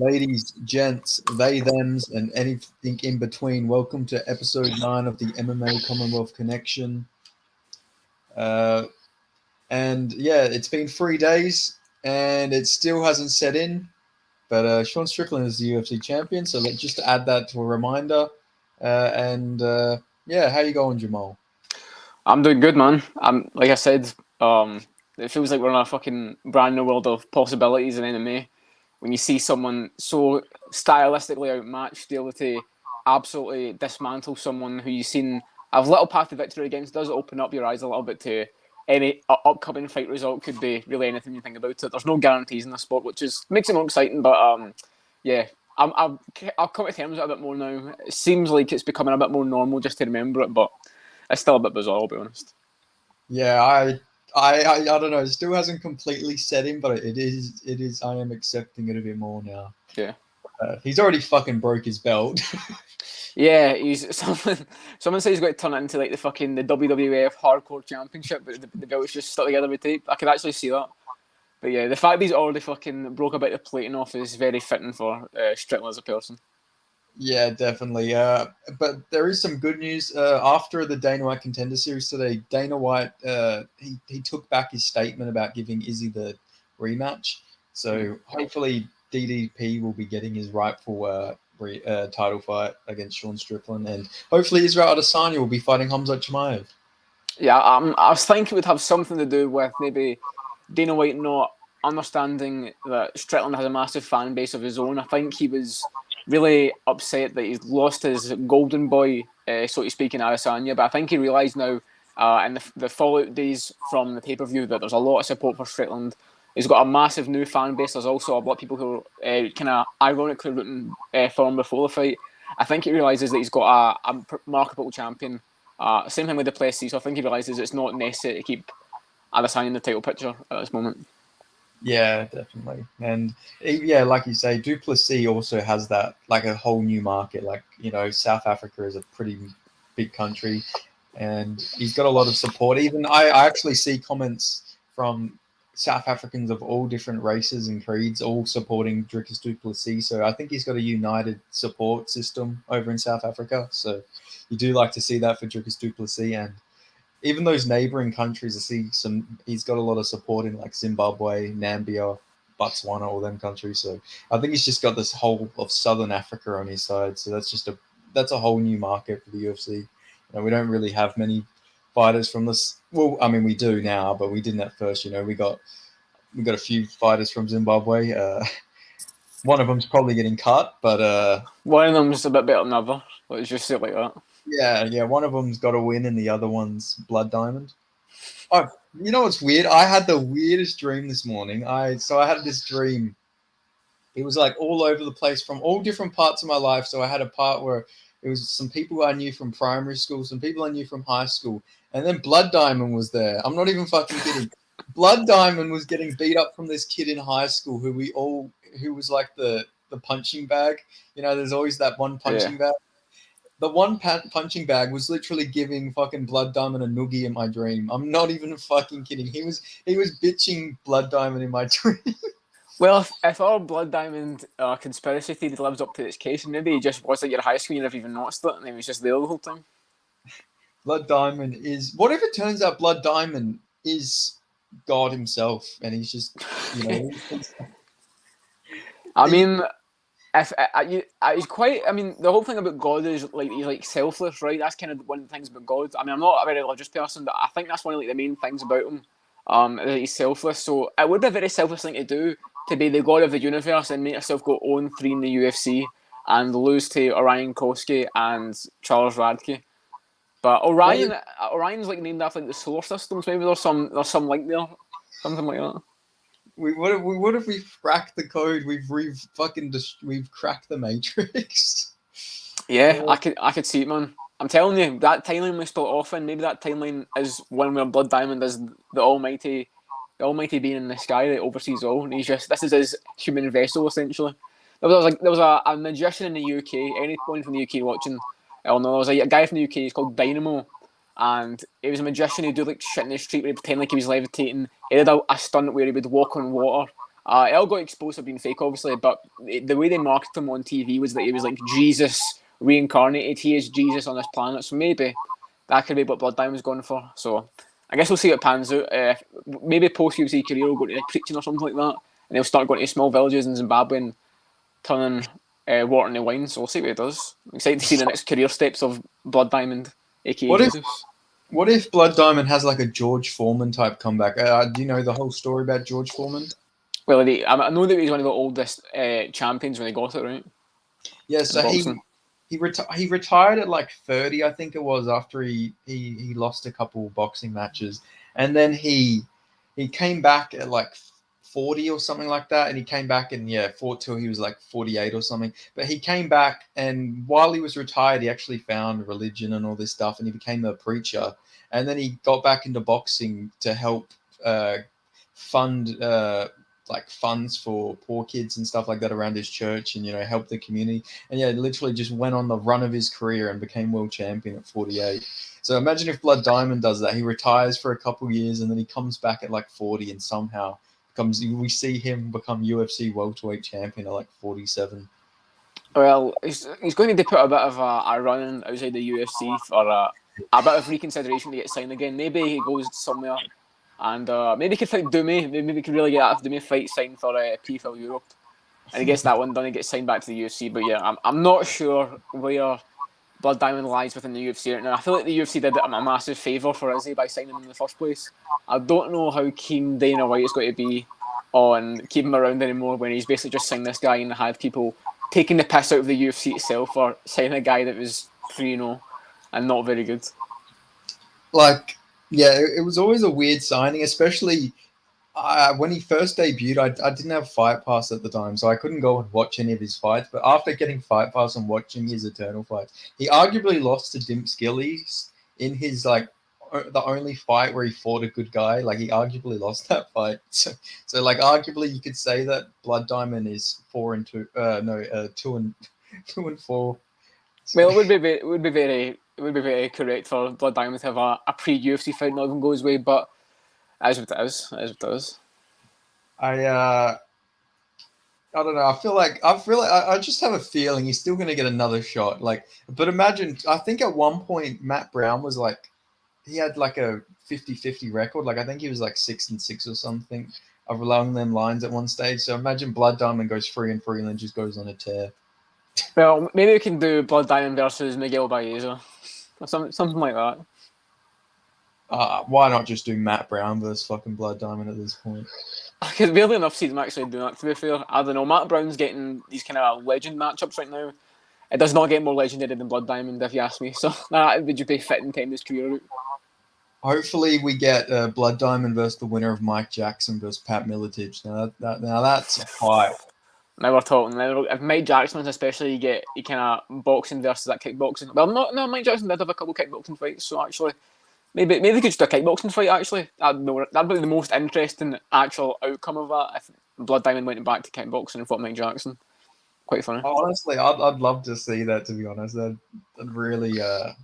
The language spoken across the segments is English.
Ladies, gents, they, thems, and anything in between, welcome to episode 9 of the MMA Commonwealth Connection. Uh, and yeah, it's been 3 days and it still hasn't set in. But Sean Strickland is the UFC champion, so let's just add that to a reminder. Yeah, how you going, Jamal? I'm doing good, man. Like I said, it feels like we're in a fucking brand new world of possibilities in MMA. When you see someone so stylistically outmatched, be able to absolutely dismantle someone who you've seen have little path to victory against, does open up your eyes a little bit to any upcoming fight result. Could be really anything you think about it. There's no guarantees in the sport, which is makes it more exciting. But yeah, I've come to terms with it a bit more now. It seems like it's becoming a bit more normal just to remember it, but it's still a bit bizarre, I'll be honest. Yeah, I don't know. It still hasn't completely set in, but it is. It is. I am accepting it a bit more now. Yeah. He's already fucking broke his belt. Yeah, he's someone says he's got to turn it into like the WWF Hardcore Championship, but the belt's just stuck together with tape. I could actually see that. But yeah, the fact that he's already fucking broke a bit of plating off is very fitting for Strickland as a person. Yeah, definitely. But there is some good news. After the Dana White Contender Series today, Dana White he took back his statement about giving Izzy the rematch. So hopefully DDP will be getting his rightful title fight against Sean Strickland, and hopefully Israel Adesanya will be fighting Hamzat Chimaev. Yeah, I was thinking it would have something to do with maybe Dana White not understanding that Strickland has a massive fan base of his own. I think he was really upset that he's lost his golden boy, so to speak, in Adesanya. But I think he realised now in the fallout days from the pay-per-view that there's a lot of support for Strickland. He's got a massive new fan base. There's also a lot of people who are kind of ironically rooting for him before the fight. I think he realises that he's got a remarkable champion. Same thing with the Plessis, so I think he realises it's not necessary to keep Adesanya in the title picture at this moment. Yeah, definitely. And yeah, like you say, Duplessis also has that like a whole new market. Like, South Africa is a pretty big country and he's got a lot of support. Even I actually see comments from South Africans of all different races and creeds all supporting Dricus Duplessis. So I think he's got a united support system over in South Africa. So you do like to see that for Dricus Duplessis. And even those neighboring countries, I see he's got a lot of support in like Zimbabwe, Nambia, Botswana, all them countries. So I think he's just got this whole of Southern Africa on his side. So that's a whole new market for the UFC. We don't really have many fighters from this. Well, I mean, we do now, but we didn't at first. We got a few fighters from Zimbabwe. One of them's probably getting cut, but one of them's a bit better than the other. Let's just say it like that. Yeah. One of them's got a win, and the other one's Blood Diamond. Oh, you know what's weird? I had the weirdest dream this morning. I had this dream. It was like all over the place from all different parts of my life. So I had a part where it was some people I knew from primary school, some people I knew from high school, and then Blood Diamond was there. I'm not even fucking kidding. Blood Diamond was getting beat up from this kid in high school who was like the punching bag. There's always that one punching bag. The one punching bag was literally giving fucking Blood Diamond a noogie in my dream. I'm not even fucking kidding. He was bitching Blood Diamond in my dream. Well, if our Blood Diamond conspiracy theory lives up to its case, maybe he just was at your high school, you never even noticed it, and he was just there the whole time. Blood Diamond is... What if it turns out Blood Diamond is God himself, and he's just, I mean... he's quite. I mean, the whole thing about God is like he's like selfless, right? That's kind of one of the things about God. I mean, I'm not a very religious person, but I think that's one of like the main things about him. That he's selfless. So it would be a very selfless thing to do to be the God of the universe and make yourself go 0-3 in the UFC and lose to Orion Koski and Charles Radke. But Orion's like named after like the solar systems. Maybe there's some link there, something like that. What if we've cracked the code? We've cracked the matrix. Yeah, I could see it, man. I'm telling you, that timeline we start off in, maybe that timeline is when where Blood Diamond is the almighty being in the sky that oversees all, and this is his human vessel essentially. There was a magician in the UK. Anyone from the UK watching, I'll know. There was a guy from the UK. He's called Dynamo. And he was a magician who'd do like shit in the street where he'd pretend like he was levitating. He did a stunt where he would walk on water It all got exposed for being fake, obviously, but the way they marketed him on TV was that he was like Jesus reincarnated. He is Jesus on this planet, so maybe that could be what Blood Diamond's going for. So I guess we'll see what pans out. Maybe post-UFC career will go to like preaching or something like that, and he'll start going to small villages in Zimbabwe and turning water into wine. So we'll see what he does. I'm excited to see the next career steps of Blood Diamond, aka Jesus. What if Blood Diamond has like a George Foreman type comeback? Do you know the whole story about George Foreman? Well, I know that he's one of the oldest champions when he got it, right? Yeah, so he retired at like 30, I think it was, after he lost a couple boxing matches, and then he came back at like 40 or something like that, and he came back and fought till he was like 48 or something. But he came back, and while he was retired, he actually found religion and all this stuff, and he became a preacher. And then he got back into boxing to help fund like funds for poor kids and stuff like that around his church, and help the community. And literally just went on the run of his career and became world champion at 48. So imagine if Blood Diamond does that. He retires for a couple years and then he comes back at like 40 and somehow we see him become UFC welterweight champion at like 47. Well, he's going to put a bit of a run in outside the UFC for a bit of reconsideration to get signed again. Maybe he goes somewhere and maybe he could fight Doomey. Maybe we could really get that Doomey fight signed for PFL Europe. And he gets that one done and gets signed back to the UFC. But yeah, I'm not sure where Blood Diamond lies within the UFC right now. I feel like the UFC did him a massive favour for Izzy by signing him in the first place. I don't know how keen Dana White is going to be on keeping him around anymore when he's basically just signed this guy and had people taking the piss out of the UFC itself for signing a guy that was 3-0 and not very good. Like, yeah, it was always a weird signing, especially when he first debuted. I didn't have Fight Pass at the time, so I couldn't go and watch any of his fights. But after getting Fight Pass and watching his Eternal fights, he arguably lost to Dimps Gillies in his like the only fight where he fought a good guy. Like, he arguably lost that fight. So like arguably you could say that Blood Diamond is 2-4. Well, it would be very correct for Blood Diamond to have a pre-UFC fight not even go his way, but as it is. I don't know. I feel like I just have a feeling he's still going to get another shot. Like, but imagine, I think at one point Matt Brown was like, he had like a 50-50 record. Like, I think he was like 6-6 or something along them lines at one stage. So imagine Blood Diamond goes 3-3 and then just goes on a tear. Well, maybe we can do Blood Diamond versus Miguel Baeza or something like that. Why not just do Matt Brown versus fucking Blood Diamond at this point? Because weirdly enough, see them actually doing that, to be fair. I don't know, Matt Brown's getting these kind of legend matchups right now. It does not get more legendary than Blood Diamond, if you ask me. So that would just be fitting time this career out. Hopefully we get Blood Diamond versus the winner of Mike Jackson versus Pat Miletich. Now that's a fight. Now we're talking. If Mike Jackson, especially, you kind of boxing versus that kickboxing. Well, no, Mike Jackson did have a couple kickboxing fights, so actually, maybe we could just do a kickboxing fight. Actually, that'd be the most interesting actual outcome of that. If Blood Diamond went back to kickboxing and fought Mike Jackson, quite funny. Honestly, I'd love to see that. To be honest, that'd really. I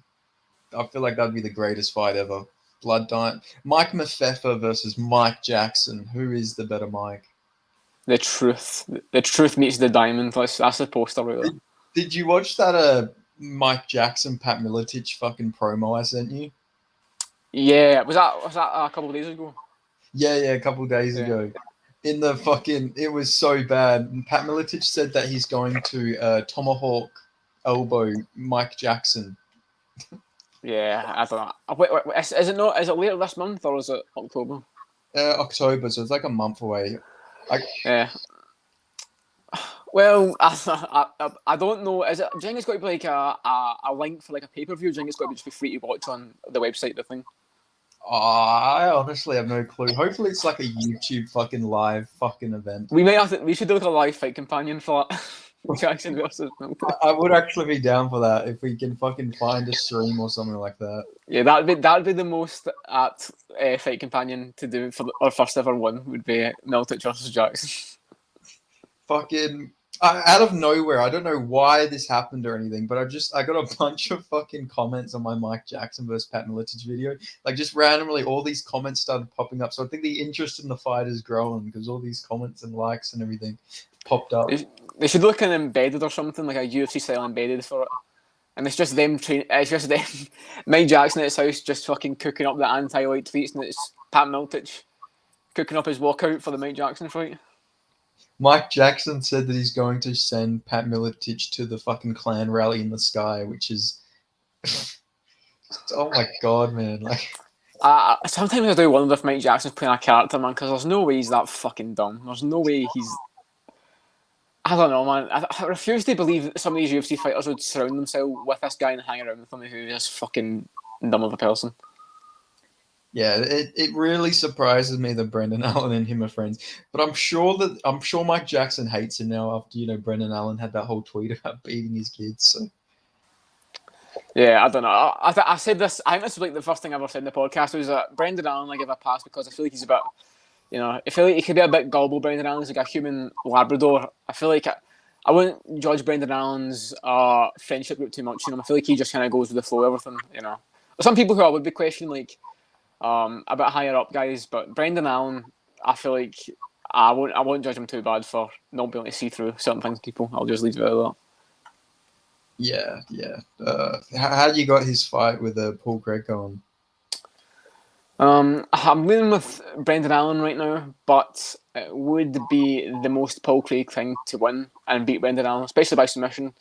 feel like that'd be the greatest fight ever. Blood Diamond, Mike Mafefa versus Mike Jackson. Who is the better Mike? The truth meets the diamond. That's the poster right there. Did you watch that Mike Jackson Pat Miletich fucking promo I sent you? Yeah, was that a couple of days ago? Yeah, a couple of days ago. In the fucking, it was so bad. Pat Miletich said that he's going to tomahawk elbow Mike Jackson. Yeah, I don't know. Wait, is it not? Is it later this month or is it October? October, so it's like a month away. Yeah. Well, I don't know. Do you think it's got to be like a link for like a pay-per-view? Do you think it's got to be just be free to watch on the website, the thing? I honestly have no clue. Hopefully it's like a YouTube fucking live fucking event. We should do like a live fight companion for that. Jackson versus Milton. I would actually be down for that if we can fucking find a stream or something like that. Yeah, that'd be the most apt fight companion to do for our first ever one would be Miltic versus Jackson. Fucking, out of nowhere, I don't know why this happened or anything, but I got a bunch of fucking comments on my Mike Jackson versus Pat Miletich video. Like just randomly, all these comments started popping up. So I think the interest in the fight has grown because all these comments and likes and everything popped up. They should look in embedded or something, like a UFC style embedded for it. And it's just them it's just them Mike Jackson at his house just fucking cooking up the anti-light tweets, and it's Pat Miletich cooking up his walkout for the Mike Jackson fight. Mike Jackson said that he's going to send Pat Miletich to the fucking clan rally in the sky, which is oh my god, man! Like, sometimes I do wonder if Mike Jackson's playing a character, man, because there's no way he's that fucking dumb. There's no way he's. I don't know, man. I refuse to believe that some of these UFC fighters would surround themselves with this guy and hang around with him who's just fucking dumb of a person. Yeah, it really surprises me that Brendan Allen and him are friends. But I'm sure Mike Jackson hates him now after Brendan Allen had that whole tweet about beating his kids. So. Yeah, I don't know. I said this. I think this was like the first thing I ever said in the podcast was that Brendan Allen I give a pass because I feel like he's a bit. I feel like he could be a bit gullible. Brendan Allen's like a human Labrador. I feel like I wouldn't judge Brendan Allen's friendship group too much. I feel like he just kind of goes with the flow of everything. Some people who I would be questioning like. A bit higher up guys, but Brendan Allen, I feel like I won't judge him too bad for not being able to see through certain things. People, I'll just leave it at that. Yeah. How you got his fight with Paul Craig going? I'm leaning with Brendan Allen right now, but it would be the most Paul Craig thing to win and beat Brendan Allen, especially by submission,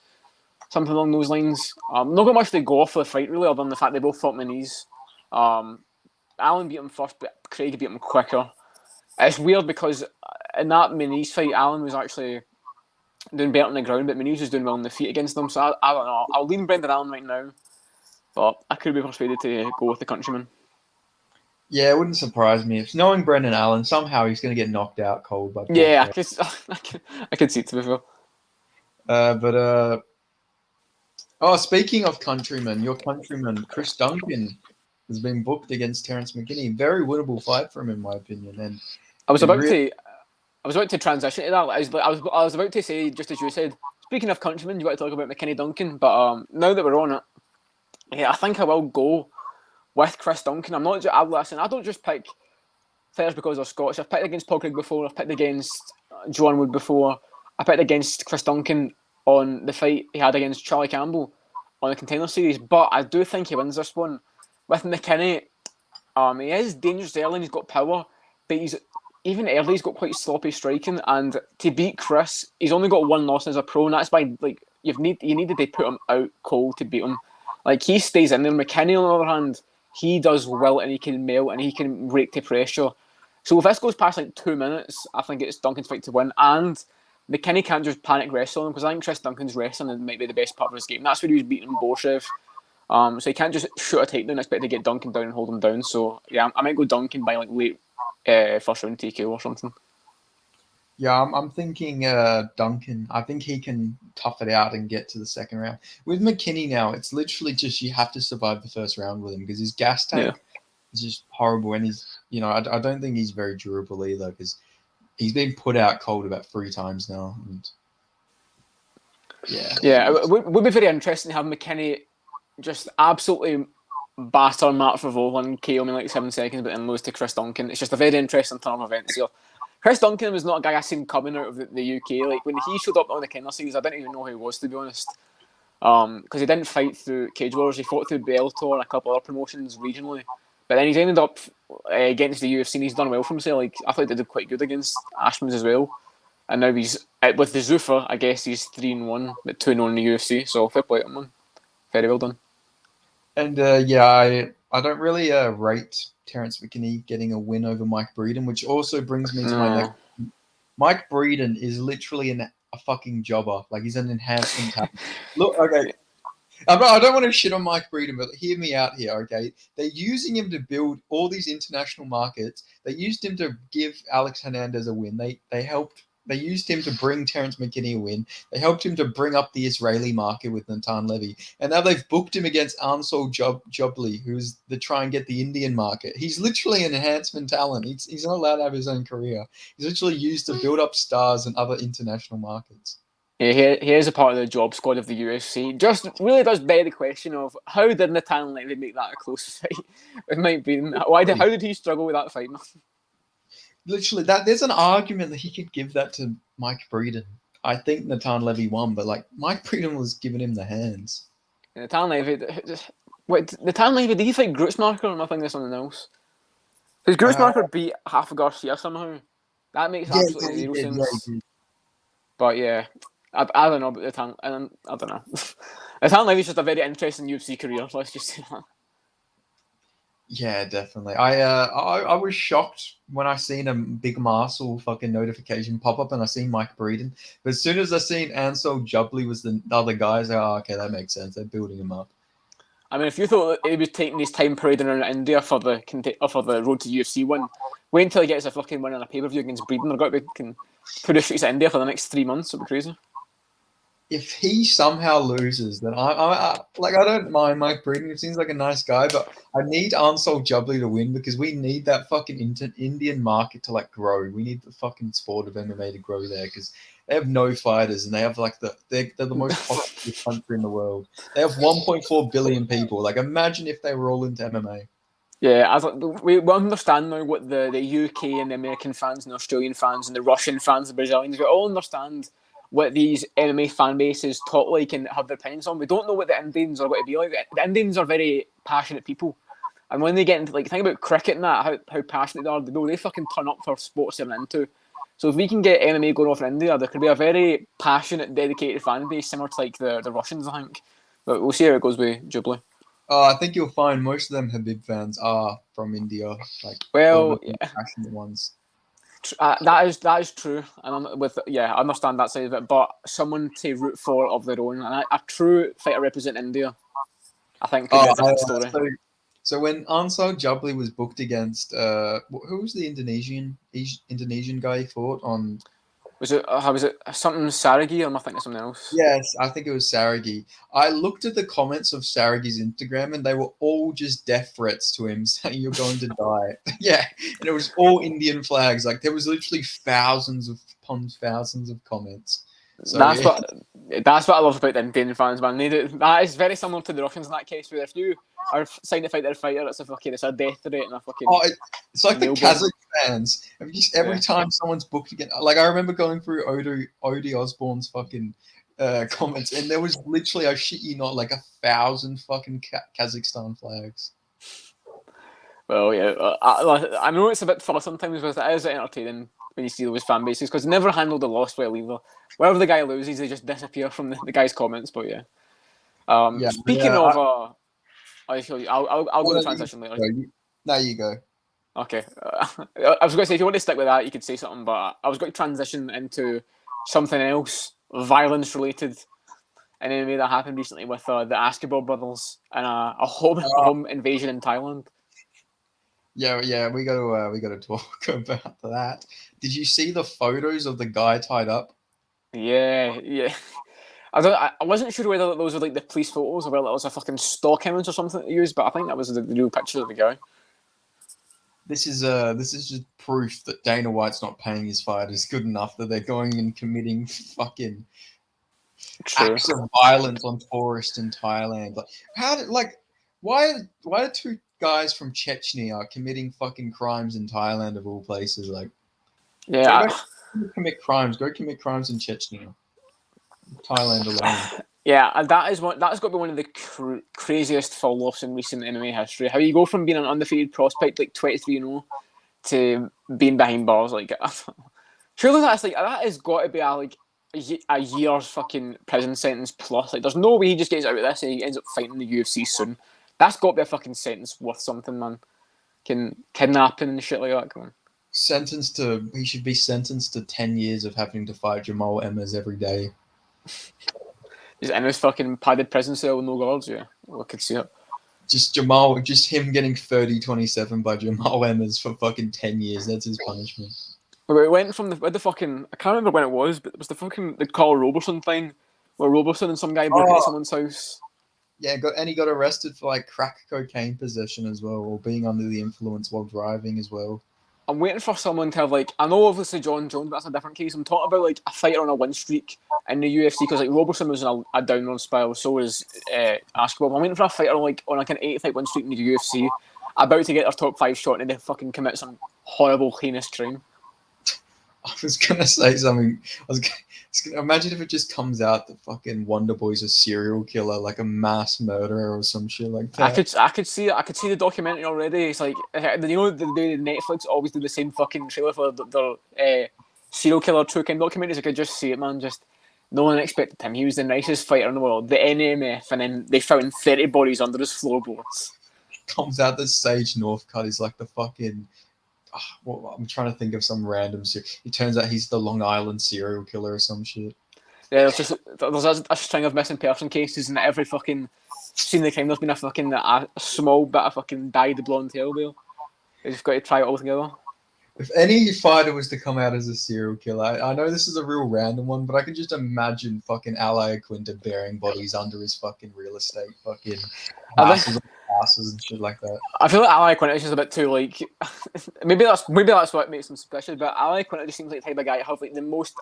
something along those lines. Not got much to go off for the fight really, other than the fact they both fought my knees. Allen beat him first, but Craig beat him quicker. It's weird because in that Muniz fight, Allen was actually doing better on the ground, but Muniz was doing well on the feet against him. So I don't know. I'll lean Brendan Allen right now, but I could be persuaded to go with the countryman. Yeah, it wouldn't surprise me if knowing Brendan Allen somehow he's going to get knocked out cold by Paul Yeah, Craig. I could see it to be fair. Speaking of countrymen, your countryman Chris Duncan has been booked against Terence McKinney. Very winnable fight for him, in my opinion. And I was about to transition to that. I was about to say, just as you said, speaking of countrymen, you got to talk about McKinney Duncan. But now that we're on it, yeah, I think I will go with Chris Duncan. I don't just pick fighters because they're Scottish. I've picked against Paul Craig before. I've picked against Joanne Wood before. I picked against Chris Duncan on the fight he had against Charlie Campbell on the Contender Series. But I do think he wins this one. With McKinney, he is dangerous early and he's got power, but even early he's got quite sloppy striking. And to beat Chris, he's only got one loss as a pro, and that's by like you needed to put him out cold to beat him. Like he stays in there. McKinney, on the other hand, he does well and he can melt and he can break the pressure. So if this goes past like 2 minutes, I think it's Duncan's fight to win. And McKinney can't just panic wrestle him because I think Chris Duncan's wrestling might be the best part of his game. That's where he was beating Borshchev. So he can't just shoot a takedown and expect to get Duncan down and hold him down. So yeah, I might go Duncan by like late first round TKO or something. Yeah, I'm thinking Duncan. I think he can tough it out and get to the second round. With McKinney now, it's literally just you have to survive the first round with him because his gas tank is just horrible, and he's I don't think he's very durable either because he's been put out cold about 3 times now. And yeah, it would be very interesting to have McKinney just absolutely batter Matt Favola and KO him in like 7 seconds, but then lose to Chris Duncan. It's just a very interesting turn of events here. Chris Duncan was not a guy I seen coming out of the UK. Like when he showed up on the Contender Series, I didn't even know who he was, to be honest. Because he didn't fight through Cage Wars. He fought through Bellator and a couple other promotions regionally. But then he's ended up against the UFC and he's done well for himself. Like I thought he did quite good against Ashman's as well. And now he's with the Zuffa, I guess he's 3-1, but 2-0 in the UFC. So fair play to him, man. Very well done. And I don't really rate Terence McKinney getting a win over Mike Breeden, which also brings me to my next. Mike Breeden is literally a fucking jobber. Like he's an enhancement talent. Look, okay. I don't want to shit on Mike Breeden, but hear me out here, okay? They're using him to build all these international markets. They used him to give Alex Hernandez a win. They used him to bring Terence McKinney a win. They helped him to bring up the Israeli market with Natan Levy. And now they've booked him against Ansel Jobli, who's the try and get the Indian market. He's literally an enhancement talent. He's not allowed to have his own career. He's literally used to build up stars in other international markets. Yeah, he is a part of the job squad of the UFC. Just really does beg the question of how did Natan Levy make that a close fight? It might be how did he struggle with that fight? Literally, that there's an argument that he could give that to Mike Breeden. I think Natan Levy won, but like Mike Breeden was giving him the hands. Natan Levy, wait, Natan Levy, did he fight Grutzmarker or am I thinking of something else? Because Grutzmarker beat half of Garcia somehow. That makes absolutely zero sense. But yeah, I don't know about Natan. I don't know. Natan Levy's just a very interesting UFC career. Let's just say that. Yeah, definitely. I was shocked when I seen a big Marcel fucking notification pop up and I seen Mike Breeden. But as soon as I seen Ansel Jubbly was the other guys, okay, that makes sense. They're building him up. I mean, if you thought he was taking his time parading around India for the road to UFC win, wait until he gets a fucking win on a pay-per-view against Breeden. They're going to be put his streets to India for the next 3 months. It'll be crazy. If he somehow loses, then I don't mind Mike Breeden. He seems like a nice guy, but I need Ansel Jubbly to win because we need that fucking Indian market to like grow. We need the fucking sport of MMA to grow there because they have no fighters and they have like they're the most popular country in the world. They have 1.4 billion people. Like imagine if they were all into MMA. Yeah, we understand now what the UK and the American fans and the Australian fans and the Russian fans, the Brazilians, we all understand what these MMA fan bases talk like and have their opinions on. We don't know what the Indians are going to be like. The Indians are very passionate people. And when they get into, like, think about cricket and that, how passionate they are, they fucking turn up for sports they're into. So if we can get MMA going off in India, there could be a very passionate, dedicated fan base, similar to like the Russians, I think. But we'll see how it goes with Jubilee. I think you'll find most of them Habib fans are from India, like passionate ones. That is true, and I understand that side of it. But someone to root for of their own, and a true fighter representing India, I think could be a different story. So when Ansel Jubbly was booked against, who was the Indonesian guy he fought on? Was it something Saragi or am I thinking of something else? Yes, I think it was Saragi. I looked at the comments of Saragi's Instagram and they were all just death threats to him saying you're going to die. Yeah, and it was all Indian flags. Like there was literally thousands upon thousands of comments. So, that's what I love about the Indian fans, man. That is very similar to the Russians in that case, where if you are signed to fight their fighter, it's a death threat and a fucking. It's like the Kazakh fans. Every time someone's booked again, like I remember going through Odie Osborne's fucking comments, and there was literally, I shit you not, like 1,000 fucking Kazakhstan flags. Well, yeah, I know it's a bit fun sometimes, but it is entertaining when you see those fan bases because they never handle the loss well either. Wherever the guy loses, they just disappear from the guy's comments. But yeah, speaking of, I'll go to transition later. There you go. Okay, I was going to say if you want to stick with that, you could say something, but I was going to transition into something else, violence related. An MMA that happened recently with the Askabel brothers and a home invasion in Thailand. Yeah, we got to talk about that. Did you see the photos of the guy tied up? Yeah. I wasn't sure whether those were like the police photos or whether it was a fucking stock image or something to use, but I think that was the real picture of the guy. This is just proof that Dana White's not paying his fighters good enough that they're going and committing fucking acts of violence on tourists in Thailand. Why are two guys from Chechnya committing fucking crimes in Thailand of all places? Like, yeah, commit crimes. Go commit crimes in Chechnya, Thailand alone. Yeah, and that's got to be one of the craziest fall-offs in recent MMA history. How you go from being an undefeated prospect like 23-0 to being behind bars like surely that has got to be a year's fucking prison sentence plus. Like, there's no way he just gets out of this and he ends up fighting the UFC soon. That's got to be a fucking sentence worth something, man. Kidnapping and shit like that. Come on. He should be sentenced to 10 years of having to fight Jamal Emmers every day. He's in his fucking padded prison cell with no guards, yeah. I could see it. Just him getting 30-27 by Jamal Emmers for fucking 10 years. That's his punishment. It went from the fucking, I can't remember when it was, but it was the Carl Roberson thing, where Roberson and some guy broke into someone's house. Yeah, he got arrested for like crack cocaine possession as well, or being under the influence while driving as well. I'm waiting for someone to have like. I know obviously John Jones, but that's a different case. I'm talking about like a fighter on a win streak in the UFC because like Robertson was in a downward spiral. So was Askewell. I'm waiting for a fighter like on like an 80-fight win streak in the UFC, about to get their top 5 shot and they fucking commit some horrible, heinous crime. I was gonna say something. Imagine if it just comes out that fucking Wonder Boy's a serial killer, like a mass murderer or some shit like that. I could see the documentary already. It's like the Netflix always do the same fucking trailer for their serial killer true crime documentaries. I could just see it, man. Just no one expected him. He was the nicest fighter in the world, the NMF, and then they found 30 bodies under his floorboards. Comes out that Sage Northcutt is like the fucking. I'm trying to think of some random. It turns out he's the Long Island serial killer or some shit. Yeah, there's a string of missing person cases, and every fucking scene of the crime there's been a small bit of fucking dyed blonde hair wheel. They just got to try it all together. If any fighter was to come out as a serial killer, I know this is a real random one, but I can just imagine fucking Ally Quinta burying bodies under his fucking real estate, fucking houses and shit like that. I feel like Ally Quinta is just a bit too like. maybe that's what makes him suspicious. But Ally Quinta just seems like the type of guy to have like the most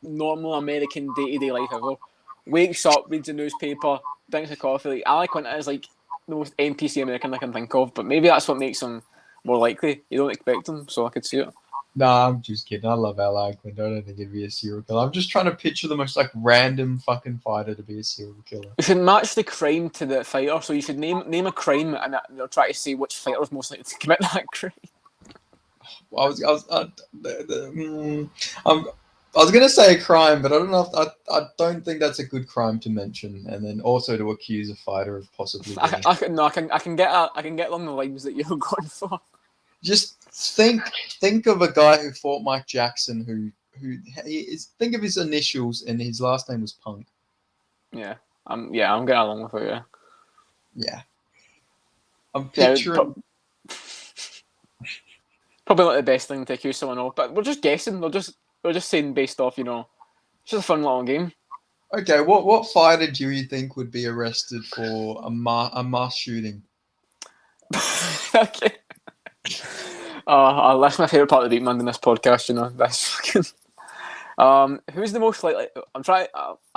normal American day-to-day life ever. Wakes up, reads the newspaper, drinks a coffee. Like Ally Quinta is like the most NPC American I can think of. But maybe that's what makes him more likely. You don't expect him, so I could see it. Nah, I'm just kidding. I love Ally Quinta. I don't think he'd be a serial killer. I'm just trying to picture the most like random fucking fighter to be a serial killer. You should match the crime to the fighter. So you should name a crime, and they'll try to see which fighter is most likely to commit that crime. I was gonna say a crime, but I don't know. I don't think that's a good crime to mention, and then also to accuse a fighter of possibly. I can get on the lines that you're going for. Just think of a guy who fought Mike Jackson, think of his initials, and his last name was Punk. Yeah, I'm getting along with it. Yeah. I'm picturing. Probably not the best thing to accuse someone of, but we're just guessing. We're just saying based off, it's just a fun little game. Okay, what fighter do you think would be arrested for a mass shooting? Okay. That's my favourite part of the beat man in this podcast. That's fucking. Who's the most likely? I'm trying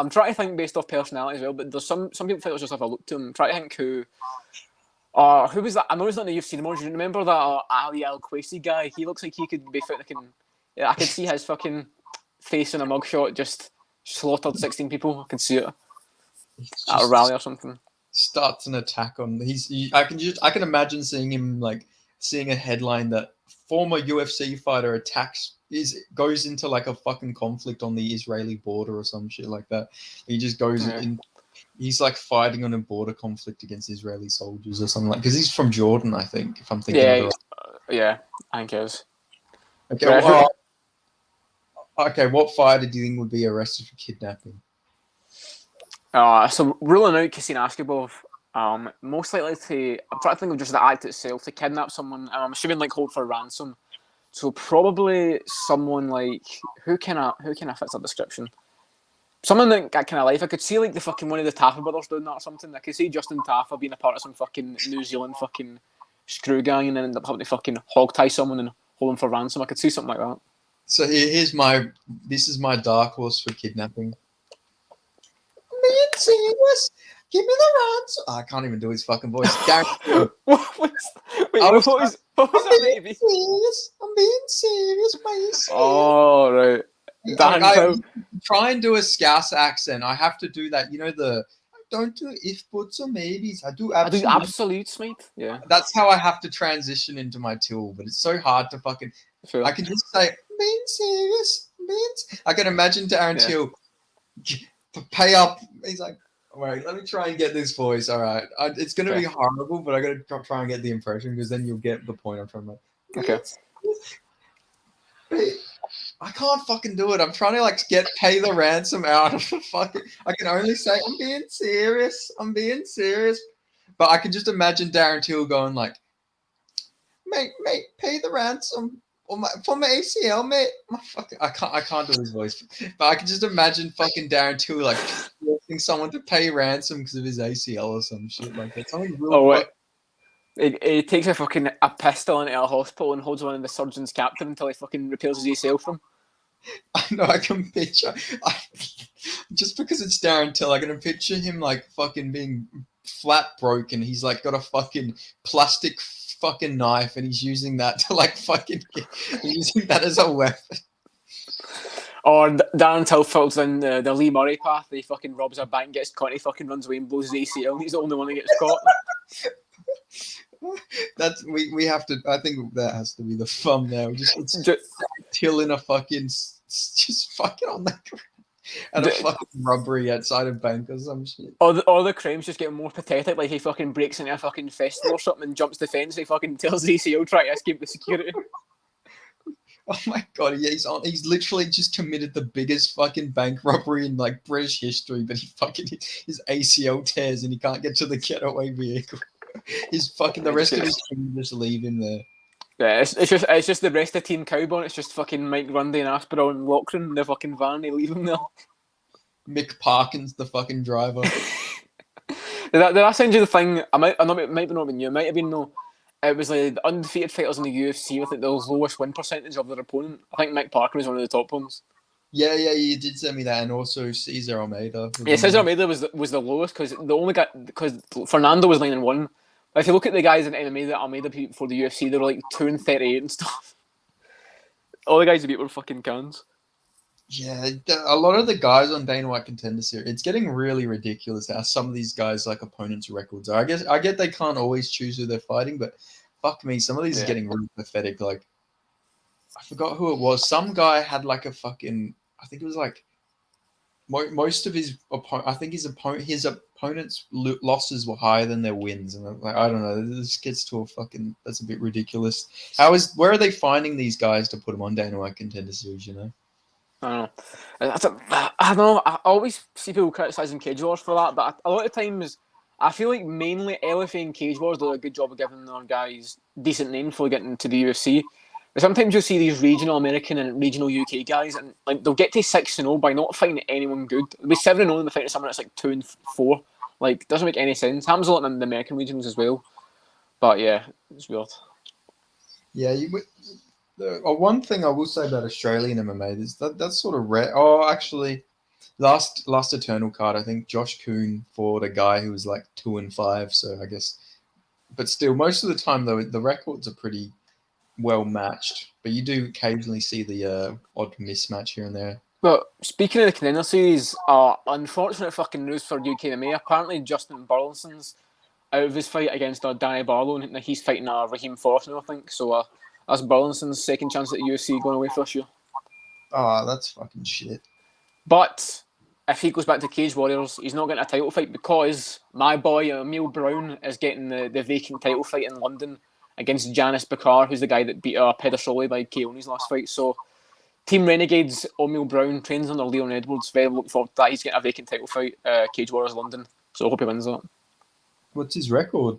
to think based off personality as well, but there's some people fighters just have a look to them. I'm trying to think who. Who was that? I know he's not in the UFC anymore. Do you remember that Ali Al Quasi guy? He looks like he could be I could see his fucking face in a mugshot just slaughtered 16 people. I can see it at a rally or something. Starts an attack on. I can imagine seeing him seeing a headline that former UFC fighter goes into like a fucking conflict on the Israeli border or some shit like that. He just goes in. He's like fighting on a border conflict against Israeli soldiers or something because he's from Jordan, I think. If I'm thinking, yeah, I think he is. Okay, okay. What fighter do you think would be arrested for kidnapping? So ruling out Kassim Askabov, most likely I'm trying to think of just the act itself, to kidnap someone. I'm assuming hold for ransom. So probably someone like who can I fit that description? Someone that kind of life. I could see the fucking one of the Taffa brothers doing that or something. I could see Justin Taffa being a part of some fucking New Zealand fucking screw gang and then end up having to fucking hog tie someone and hold them for ransom. I could see something like that. So this is my dark horse for kidnapping. Man, serious? Give me the ransom. I can't even do his fucking voice. What was that? I'm being serious, please. Oh, right. I try and do a Scouse accent. I have to do that. I don't do if, buts, or maybes. I do absolutes, mate. Yeah. That's how I have to transition into my till, but it's so hard to fucking. Sure. I can just say, being serious. I can imagine Darren Till pay up. He's like, wait, let me try and get this voice. All right. It's going to be horrible, but I got to try and get the impression because then you'll get the point I'm trying to make. Okay. I can't fucking do it. I'm trying to pay the ransom out of the fucking. I can only say I'm being serious. But I can just imagine Darren Till going mate, pay the ransom for my ACL, mate. I can't do his voice, but I can just imagine fucking Darren Till forcing someone to pay ransom because of his ACL or some shit like that. Something real. He takes a pistol into a hospital and holds one of the surgeons captive until he fucking repairs his ACL from. I know, I can picture. Just because it's Darren Till, I can picture him like fucking being flat broken. He's like got a fucking plastic fucking knife, and he's using that to like fucking using that as a weapon. Or Darren Till falls in the Lee Murray path. He fucking robs a bank, gets caught, and he fucking runs away and blows his ACL. And he's the only one that gets caught. That's we have to. I think that has to be the thumbnail. Just Till in a fucking just fucking on the ground and a fucking robbery outside a bank or some shit. All the crimes just get more pathetic. Like he fucking breaks into a fucking festival or something and jumps the fence. He fucking tells the ACL trying to escape the security. Oh my god, yeah, he's literally just committed the biggest fucking bank robbery in like British history, but his ACL tears and he can't get to the getaway vehicle. He's fucking the rest of his team just leave him there. Yeah, it's just the rest of Team Cowboy. It's just fucking Mike Grundy and Aspinall and Lochran in the fucking van. They leave him there. Mick Parkins, the fucking driver. Did I send you the thing? It might be not been you. It might have been no. It was like the undefeated fighters in the UFC with like the lowest win percentage of their opponent. I think Mick Parker was one of the top ones. Yeah, you did send me that, and also Cesar Almeida. Yeah, Cesar Almeida was the lowest because the only guy because Fernando was 9-1. But if you look at the guys in MMA that Almeida beat for the UFC, they were like 2-38 and stuff. All the guys he beat were fucking cans. Yeah, a lot of the guys on Dana White Contender Series, it's getting really ridiculous how some of these guys like opponents' records are. I get they can't always choose who they're fighting, but fuck me, some of these are getting really pathetic. Like, I forgot who it was. Some guy had like a fucking, I think it was like most of his opponents' losses were higher than their wins, and I'm like, I don't know, this gets to a fucking, that's a bit ridiculous. Where are they finding these guys to put them on Dana White Contender Series? You know. I don't know. I always see people criticising Cage Wars for that, but a lot of times I feel like mainly LFA and Cage Wars do a good job of giving their guys decent names before getting to the UFC. But sometimes you'll see these regional American and regional UK guys, and like they'll get to 6-0 by not fighting anyone good. They'll be 7-0 in the fight to someone that's like 2-4. Like, doesn't make any sense. Happens a lot in the American regions as well. But yeah, it's weird. Yeah, one thing I will say about Australian MMA is that's sort of rare. Oh, actually, last Eternal card, I think Josh Kuhn fought a guy who was like 2-5. So I guess, but still, most of the time though, the records are pretty well matched. But you do occasionally see the odd mismatch here and there. But speaking of the Contender Series, unfortunate fucking news for UK MMA. Apparently, Justin Burleson's out of his fight against Danny Barlow, and he's fighting Raheem Fortner, I think. So that's Burleson's second chance at the UFC going away this year. Oh, that's fucking shit. But if he goes back to Cage Warriors, he's not getting a title fight because my boy Emil Brown is getting the vacant title fight in London against Janis Bakar, who's the guy that beat Pedersoli by KO in his last fight. So Team Renegades, Emil Brown trains under Leon Edwards. Very looking forward to that. He's getting a vacant title fight, Cage Warriors London. So I hope he wins that. What's his record?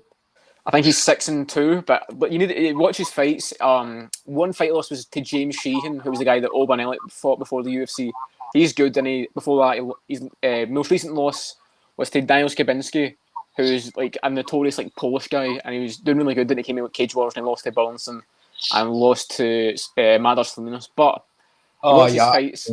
I think he's 6-2, but you need to watch his fights. One fight loss was to James Sheehan, who was the guy that Oban Elliott fought before the UFC. He's good, and before that, his most recent loss was to Daniel Skabinski, who's like a notorious like Polish guy, and he was doing really good. Then he came in with Cage Warriors and he lost to Burlinson and lost to Madars Salinas. But his fights.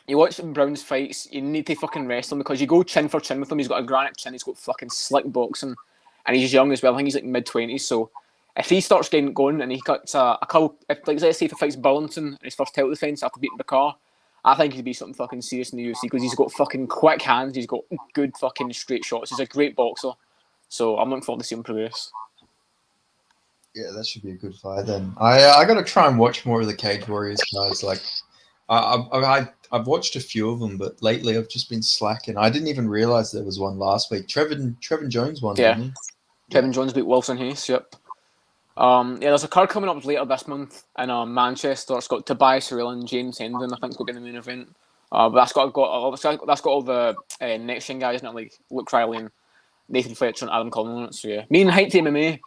You watch Brown's fights, you need to fucking wrestle him because you go chin for chin with him. He's got a granite chin, he's got fucking slick boxing, and he's young as well. I think he's like mid-20s. So if he starts getting going and he cuts a couple, let's say if he fights Burlington in his first title defense after beating Bakar, I think he'd be something fucking serious in the UFC because he's got fucking quick hands, he's got good fucking straight shots. He's a great boxer. So I'm looking forward to seeing him progress. Yeah, that should be a good fight then. I got to try and watch more of the Cage Warriors guys. Like, I've watched a few of them, but lately I've just been slacking. I didn't even realize there was one last week. Trevin Jones won, didn't he? Trevin Jones beat Wilson Hayes, yep. There's a card coming up later this month in Manchester. It's got Tobias Harrell and James Hendon. I think it's going to be in the main event. But that's got all the next gen guys, isn't it? Like Luke Riley and Nathan Fletcher and Adam Cullen on it. So yeah, me and Hype Team MMA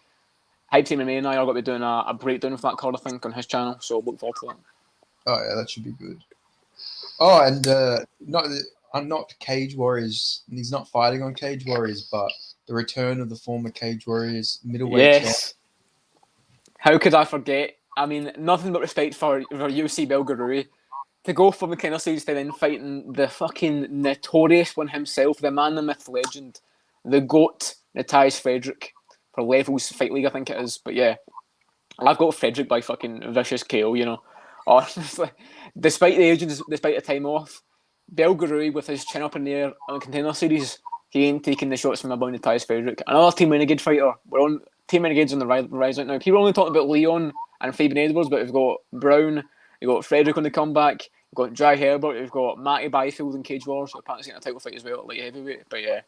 and I are going to be doing a breakdown of that card, I think, on his channel. So look forward to that. Oh yeah, that should be good. Oh, and not Cage Warriors. He's not fighting on Cage Warriors, but the return of the former Cage Warriors middleweight champ. Yes. How could I forget? I mean, nothing but respect for UC Belgarui. To go from the kind of series to then fighting the fucking notorious one himself, the man, the myth, legend, the GOAT, Matthias Frederick, for Levels Fight League, I think it is. But yeah, I've got Frederick by fucking vicious KO, you know. Honestly, despite the age and despite the time off, Belgarui with his chin up in the air on the Contender Series, he ain't taking the shots from my boy Matthias Frederick. Another Team Renegade fighter. We're on Team Renegade's on the rise right now. People only talking about Leon and Fabian Edwards, but we've got Brown, we've got Frederick on the comeback, we've got Dry Herbert, we've got Matty Byfield in Cage Wars, apparently getting a title fight as well at light heavyweight. But yeah,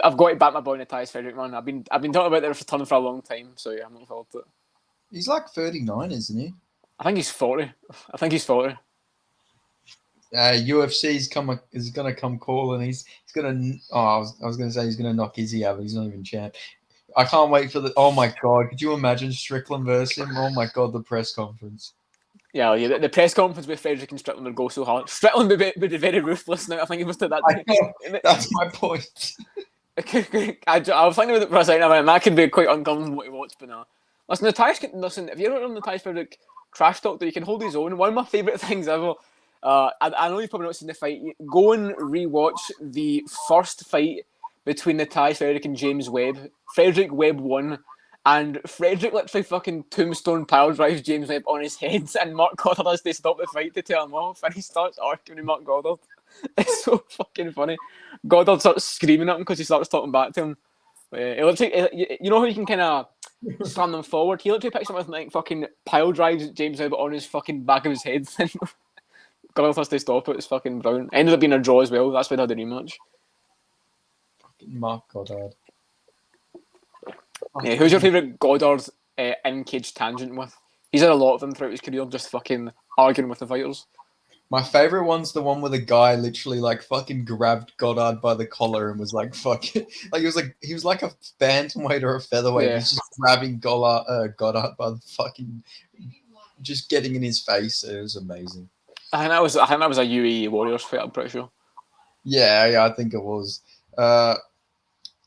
I've got to back my boy Matthias Frederick, man. I've been talking about this return for a long time, so yeah, I'm looking forward to it. He's like 39, isn't he? I think he's 40. UFC is gonna come call, and he's gonna. Oh, I was gonna say he's gonna knock Izzy out, but he's not even champ. I can't wait for the. Oh my god! Could you imagine Strickland versus him? Oh my god, the press conference. Yeah, the press conference with Frederick and Strickland would go so hard. Strickland would be very ruthless now. I think he must have that. I know, that's my point. I was thinking about it for a second, and that could be quite uncomfortable to watch, but no. Listen, if you ever on the Matthias Frederick trash talk, that you can hold his own. One of my favourite things ever. I know you've probably not seen the fight. Go and rewatch the first fight between Matthias Frederick and James Webb. Frederick Webb won, and Frederick literally fucking tombstone power drives James Webb on his head, and Mark Goddard has to stop the fight to tell him off, and he starts arguing with Mark Goddard. It's so fucking funny. Goddard starts screaming at him because he starts talking back to him. It looks like, you know how you can kind of slam them forward? He literally picks him up and like fucking pile drives James Webb on his fucking back of his head. Goddard has to stop it. It's fucking brilliant. Ended up being a draw as well. That's why they had the rematch. Fucking Mark Goddard. Yeah, who's your favourite Goddard in-cage tangent with? He's had a lot of them throughout his career, just fucking arguing with the fighters. My favorite one's the one where the guy literally like fucking grabbed Goddard by the collar and was like fucking like he was like a bantamweight or a featherweight. Yeah. He's just grabbing Goddard by the fucking, just getting in his face. It was amazing. I think that was a UAE Warriors fight. I'm pretty sure. Yeah, I think it was. I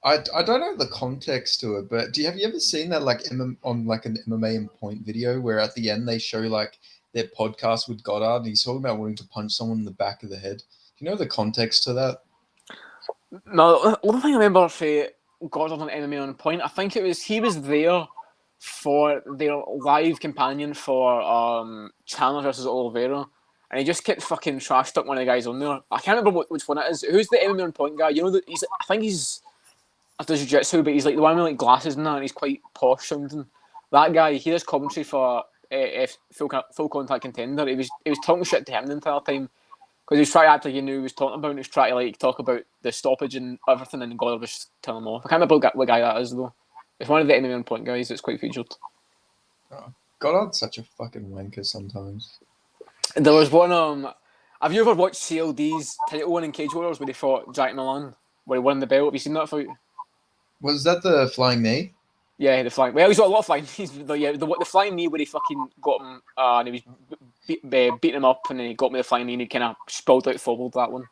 don't know the context to it, but have you ever seen that like on like an MMA in Point video where at the end they show like their podcast with Goddard and he's talking about wanting to punch someone in the back of the head? Do you know the context to that? No, the only thing I remember for Goddard on MMA on Point, I think it was he was there for their live companion for Chandler versus Oliveira, and he just kept fucking trash stuck one of the guys on there. I can't remember which one it is. Who's the MMA on Point guy? You know, I think he's after jiu-jitsu, but he's like the one with like glasses and that, and he's quite posh sounding. That guy, he does commentary for full contact contender. He was talking shit to him the entire time because he was trying to act like he knew he was talking about. And he was trying to like talk about the stoppage and everything, and Goddard was telling him off. I can't remember what guy that is though. It's one of the MMA on Point guys that's quite featured. Oh, Goddard's such a fucking wanker sometimes. There was one. Have you ever watched CLD's title win in Cage Warriors where they fought Jack Milan, where he won the belt? Have you seen that fight? Was that the flying knee? Yeah, the flying. Well, he's got a lot of flying knees. The flying knee where he fucking got him, and he was beating him up, and then he got me the flying knee, and he kind of sprawled out forward. That one.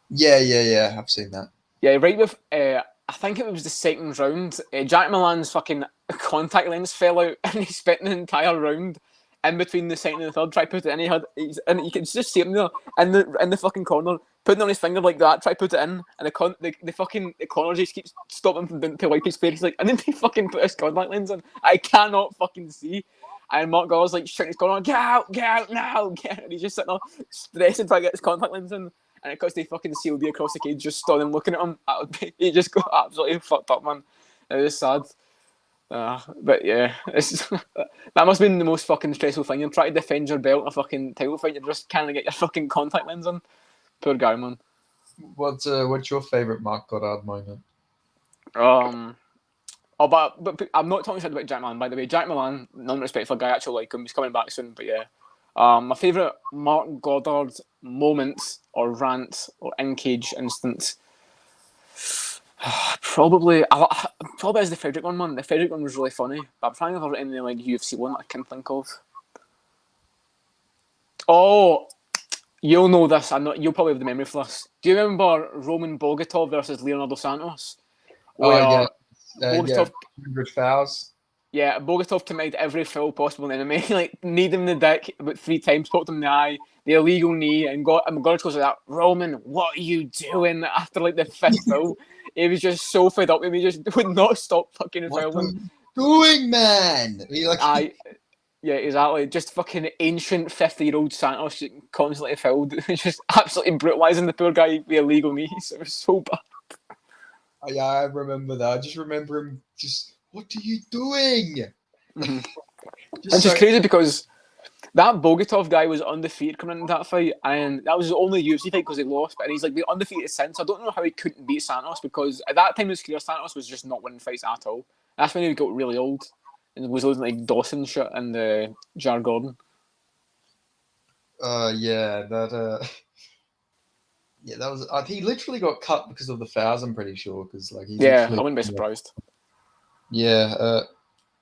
Yeah. I've seen that. Yeah, right with. I think it was the second round. Jack Milan's fucking contact lens fell out, and he spent the entire round in between the second and the third. Try to put it in. And you can just see him there in the fucking corner, putting it on his finger like that. Try to put it in, and the corner just keeps stopping him from to wipe his face. He's like, and then he fucking put his contact lens in. I cannot fucking see. And Mark Goddard's like shouting his corner, get out now, get out. And he's just sitting there stressing to get his contact lens in. And it cuts to fucking CLD across the cage, just stood and looking at him. He just got absolutely fucked up, man. It was sad. But yeah, that must have been the most fucking stressful thing. You're trying to defend your belt in a fucking title fight, you're just can't get your fucking contact lens on. Poor guy, man. What's your favourite Mark Goddard moment? But I'm not talking shit about Jack Milan, by the way. Jack Milan, none respect for guy, I actually like him. He's coming back soon, but yeah. My favourite Mark Goddard moments or rants or in-cage instance probably is the Frederick one, man. The Frederick one was really funny, but I'm trying to think of any like UFC one that I can think of. Oh, You'll know this. You'll probably have the memory for this. Do you remember Roman Bogatov versus Leonardo Santos? Oh yeah, Where yeah, Bogatov, 100 fouls. yeah, Bogatov committed every foul possible in MMA. Like, kneed him in the dick about 3 times, poked him in the eye, the illegal knee, and McGuire goes like that. Roman, what are you doing? After like the 5th foul, he was just so fed up with me. Just would not stop fucking What are fouling. you doing, man? Yeah, exactly. Just fucking ancient 50-year-old Santos constantly fouled. Just absolutely brutalising the poor guy with illegal knees. It was so bad. Yeah, I remember that. I just remember him just, what are you doing? Mm-hmm. Just It's just crazy because that Bogatov guy was undefeated coming into that fight, and that was his only UFC fight because he lost. But he's like been undefeated since. I don't know how he couldn't beat Santos because at that time in his career, Santos was just not winning fights at all. That's when he got really old and was losing like Dawson shit and Jar Gordon. Yeah, yeah, that was. He literally got cut because of the fouls. I'm pretty sure because like he Yeah, literally. I wouldn't be surprised. Yeah.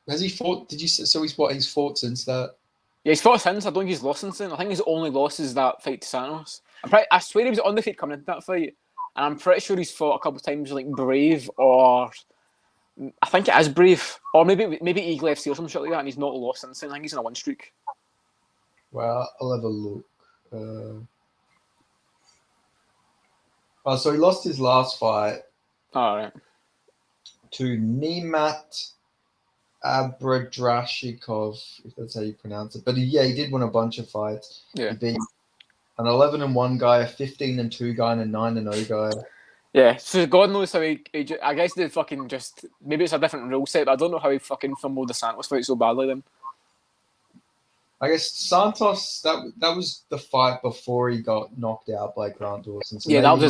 Has he fought? Did you? So he's fought since that. Yeah, he's fought since. I don't think he's lost since then. I think his only loss is that fight to Santos. I swear he was undefeated coming into that fight, and I'm pretty sure he's fought a couple of times like Brave or I think it is Brave or maybe Eagle FC or some shit like that, and he's not lost since then. I think he's on a win streak. Well, I'll have a look. So he lost his last fight All right. to Nemat Abradrashikov, if that's how you pronounce it. But he did win a bunch of fights. Yeah. He beat an 11-1 guy, a 15-2 guy, and a 9-0 guy. Yeah, so God knows how I guess they fucking just maybe it's a different rule set, but I don't know how he fucking fumbled the Santos fight so badly then. I guess Santos that was the fight before he got knocked out by Grant Dawson. So yeah, that was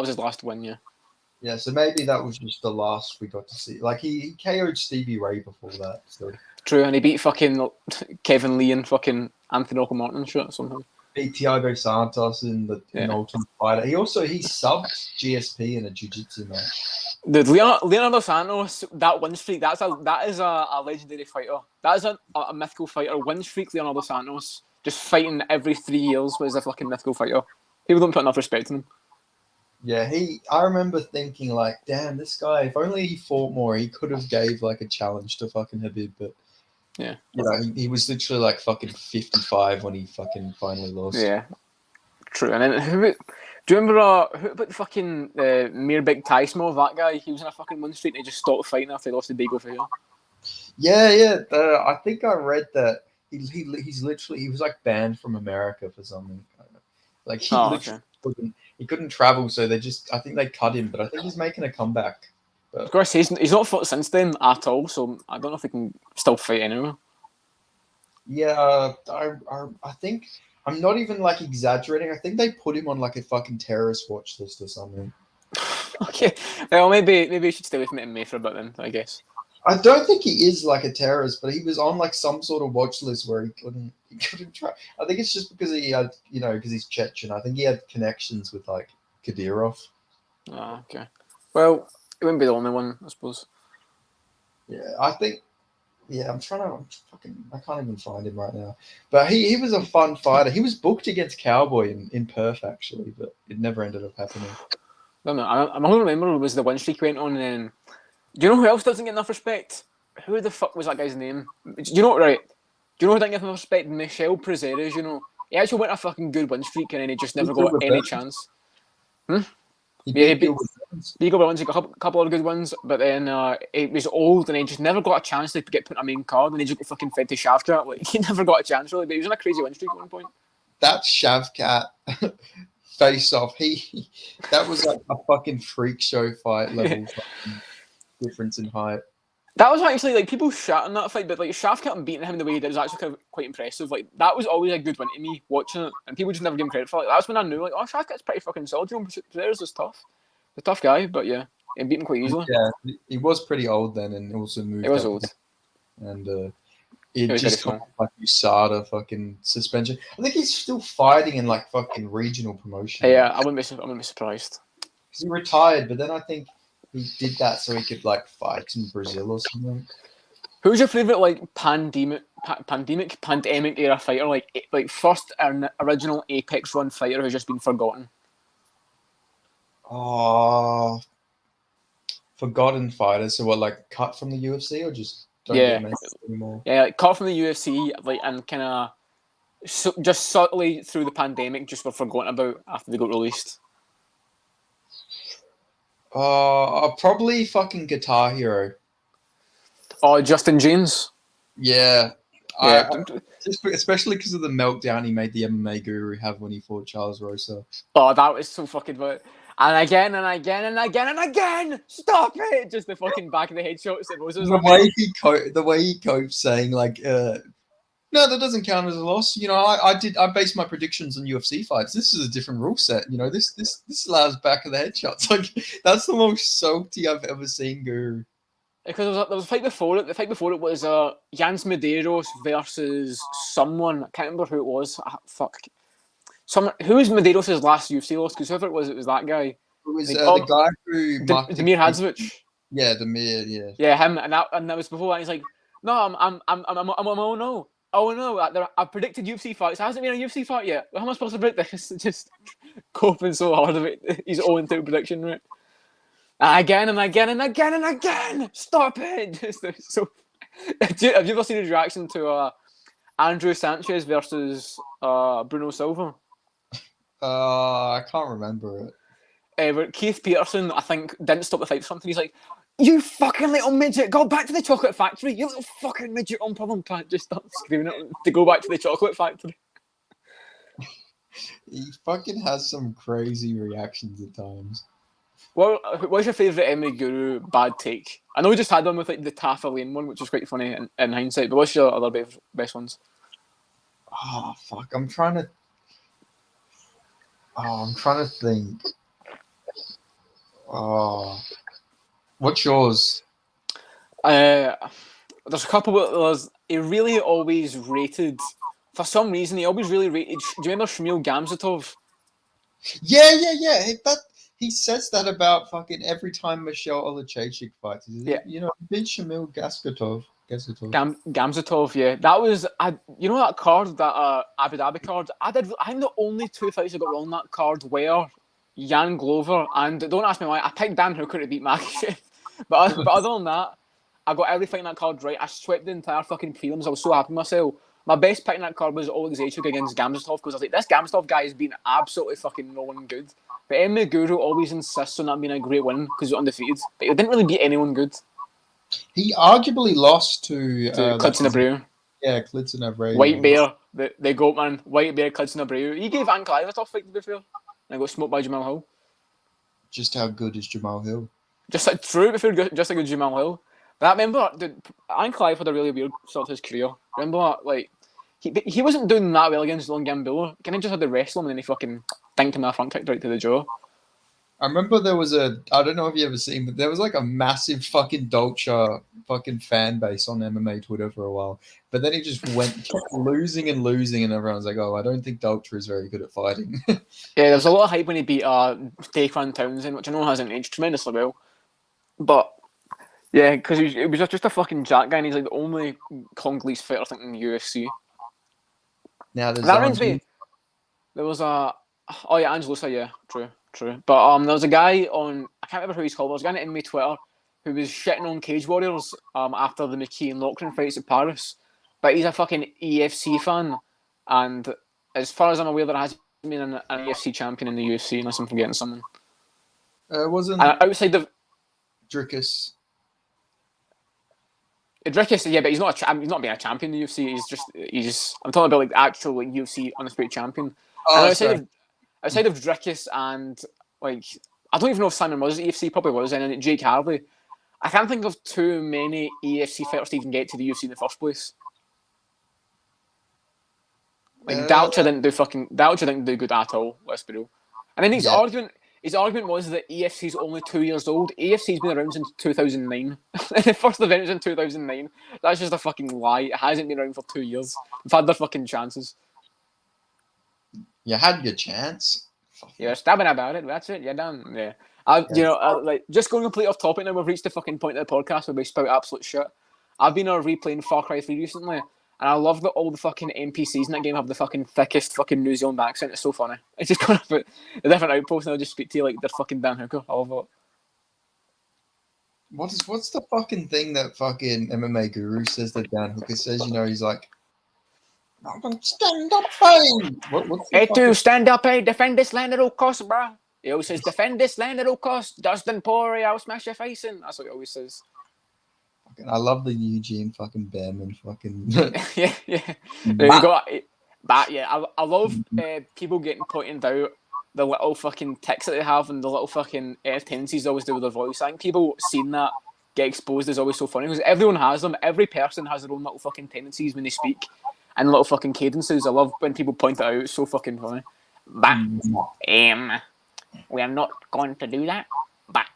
his last win. Yeah. Yeah, so maybe that was just the last we got to see. Like he KO'd Stevie Ray before that. So True, and he beat fucking Kevin Lee and fucking Anthony Martin and shit somehow. Beat Thiago Santos in Ultimate Fighter. He subbed GSP in a jiu-jitsu match. The Leonardo Santos, that win streak, that is a legendary fighter. That is a mythical fighter. Win streak Leonardo Santos, just fighting every 3 years was a fucking mythical fighter. People don't put enough respect in him. Yeah, I remember thinking like, damn, this guy, if only he fought more, he could have gave like a challenge to fucking Habib, but yeah, you know, he was literally like fucking 55 when he fucking finally lost. Yeah, true. And then do you remember who about the fucking Mirbek Taismov, that guy? He was in a fucking win streak and he just stopped fighting after he lost to Diego Ferreira. Yeah. I think I read that he's literally he was like banned from America for something. Like he couldn't travel, so I think they cut him, but I think he's making a comeback. But, of course, he's not fought since then at all, so I don't know if he can still fight anywhere. Yeah, I think I'm not even like exaggerating. I think they put him on like a fucking terrorist watch list or something. Okay, well maybe you should stay with me for a bit then, I guess. I don't think he is like a terrorist, but he was on like some sort of watch list where he couldn't try. I think it's just because he had, because he's Chechen. I think he had connections with like Kadyrov. Oh, okay. Well, it wouldn't be the only one, I suppose. Yeah, I think. Yeah, I can't even find him right now. But he was a fun fighter. He was booked against Cowboy in Perth actually, but it never ended up happening. I don't know. I'm only remember was the win streak went on, and then do you know who else doesn't get enough respect? Who the fuck was that guy's name? Do you know who didn't get enough respect? Michel Prazeres, he actually went a fucking good win streak and then he just never got any chance. He beat Beagle wins. He got a couple of good ones, but then he was old and he just never got a chance to get put on a main card, and he just got fucking fed to Shavkat. Like, he never got a chance really, but he was on a crazy win streak at one point. That Shavkat face off, that was like a fucking freak show fight level difference in height. That was actually like people shat on that fight, but like Shavkat and beating him in the way that was actually kind of quite impressive. Like that was always a good win to me watching it, and people just never give him credit for it. Like, that's when I knew like, oh, Shavkat's pretty fucking solid. Prazeres is tough. A tough guy, but yeah, he beat him quite easily. Yeah, he was pretty old then, and also moved. He was old, and it just got like USADA fucking suspension. I think he's still fighting in like fucking regional promotion. Yeah, I wouldn't be surprised. Because he retired, but then I think he did that so he could like fight in Brazil or something. Who's your favorite like pandemic era fighter? Like first original Apex run fighter who's just been forgotten. Oh, forgotten fighters. So what, like cut from the UFC or just don't Yeah, get mentioned anymore? yeah, like cut from the UFC, like and kind of just subtly through the pandemic, just were forgotten about after they got released. Probably fucking Guitar Hero. Oh, Justin James. Yeah, Yeah. just especially because of the meltdown he made the MMA Guru have when he fought Charles Rosa. Oh, that was so fucking bad. And again and again and again and again. Stop it! Just the fucking back of the head shots that Rosa's The way he coped, saying like, no, that doesn't count as a loss. You know, I based my predictions on UFC fights. This is a different rule set. You know, this allows back of the head shots. Like that's the most salty I've ever seen Guru. Because there was a fight before it. The fight before it was Jans Medeiros versus someone. I can't remember who it was. Fuck. Who was Medeiros' last UFC loss? Because whoever it was that guy. It was the guy who Demir Hadzovic. Yeah, Demir. Yeah. Yeah, him, and that was before that. He's like, no, I'm oh no. I predicted UFC fights. It hasn't been a UFC fight yet. How am I supposed to predict this? Just coping so hard of it. He's 0-2 prediction rate. Again and again and again and again. Stop it! Just so. Have you ever seen his reaction to Andrew Sanchez versus Bruno Silva? I can't remember it. But Keith Peterson, I think, didn't stop the fight for something. He's like, "You fucking little midget, go back to the chocolate factory. You little fucking midget on problem plant." Just start screaming at him to go back to the chocolate factory. He fucking has some crazy reactions at times. Well, what's your favourite MMA Guru bad take? I know we just had one with like the Tafa Lane one, which was quite funny in hindsight. But what's your other best ones? Oh fuck! I'm trying to think. Oh, what's yours? There's a couple. He really always rated. For some reason, he always really rated. Do you remember Shmuel Gamzatov? Yeah. He says that about fucking every time Michelle Olachechik fights. Yeah. You know, beat Shamil Gamzatov. Gamzatov, yeah. That was, you know that card, that Abu Dhabi card? I think the only two fights I got wrong on that card were Jan Glover, and don't ask me why, I picked Dan Hooker to beat Makachev. but other than that, I got every fight in that card right. I swept the entire fucking prelims. I was so happy with myself. My best pick in that card was Oleg Zaychuk against Gamzatov, because I was like, this Gamzatov guy has been absolutely fucking no one good. But MMA Guru always insists on that being a great win because he's undefeated. But he didn't really beat anyone good. He arguably lost to Klidson Abreu. Yeah, Klidson Abreu. White Bear, the GOAT man. White Bear, Klidson Abreu. He gave Ankalaev a tough fight, to be fair. And I got smoked by Jamal Hill. Just how good is Jamal Hill? Just like true, before just like a Jamal Hill. But I remember, Ankalaev had a really weird start to his career. Remember, like, he wasn't doing that well against Long Gambilla. Kind of just had to wrestle him and then he fucking dinked him a front kick right to the jaw. I remember there was I don't know if you ever seen, but there was like a massive fucking Dolce fucking fan base on MMA Twitter for a while. But then he just kept losing and everyone's like, oh, I don't think Dolce is very good at fighting. Yeah, there was a lot of hype when he beat Daquan Townsend, which I know hasn't aged tremendously well. But yeah, because it was just a fucking jack guy, and he's like the only Congolese fighter I think in the UFC. Now that reminds me, there was Angelusa, yeah, true. But there was a guy on, I can't remember who he's called, but there was a guy on MMA Twitter who was shitting on Cage Warriors after the McKee and Lochran fights at Paris. But he's a fucking EFC fan, and as far as I'm aware, there hasn't been an EFC champion in the UFC, unless I'm forgetting someone. Wasn't outside of Dricus? Dricus, yeah, but he's not being a champion in the UFC. I'm talking about like the actual like UFC undisputed champion. Oh, and outside of Dricus and like I don't even know if Simon was EFC, probably was, and then Jake Harley, I can't think of too many EFC fighters to even get to the UFC in the first place. Like Dalcha didn't do good at all. Let's be real. And then his argument was that EFC is only 2 years old. AFC's been around since 2009. The first event was in 2009. That's just a fucking lie. It hasn't been around for 2 years. We've had their fucking chances. You had your chance. You're stabbing about it. That's it. You're done. Yeah. Like just going completely off topic now. We've reached the fucking point of the podcast where we spout absolute shit. I've been replaying Far Cry 3 recently, and I love that all the fucking NPCs in that game have the fucking thickest fucking New Zealand accent. It's so funny. It's just going up at a different outpost and they'll just speak to you like they're fucking Dan Hooker. I love it. What's the fucking thing that fucking MMA Guru says that Dan Hooker says? You know, he's like, I'm gonna stand up, hey. What's the Hey, fucking... to stand up, hey, defend this land at all costs, bro. He always says, defend this land at all costs. Dustin Poirier, I'll smash your face in. That's what he always says. I love the Eugene fucking Behrman fucking... yeah. We've got... But yeah, I love people getting pointed out the little fucking tics that they have and the little fucking tendencies they always do with their voice. I think people seeing that get exposed is always so funny because everyone has them. Every person has their own little fucking tendencies when they speak and little fucking cadences. I love when people point it out. It's so fucking funny. But we are not going to do that. But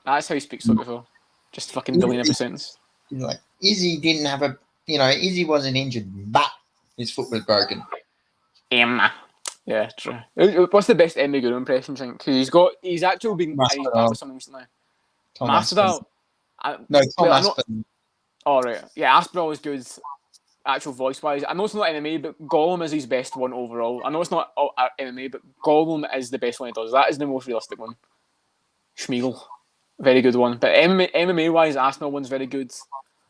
that's how he speaks like before. Just fucking delete every sentence. He's like, Izzy didn't have a... You know, Izzy wasn't injured, but his foot was broken. Yeah, true. What's the best MMA Guru impression, think? Because he's actually been back with something recently. Masvidal. Tom Aspen. Oh, right. Yeah, Aspinall is good, actual voice-wise. I know it's not MMA, but Gollum is his best one overall. I know it's not MMA, but Gollum is the best one he does. That is the most realistic one. Schmiegel. Very good one. But MMA-wise, Aspinall one's very good.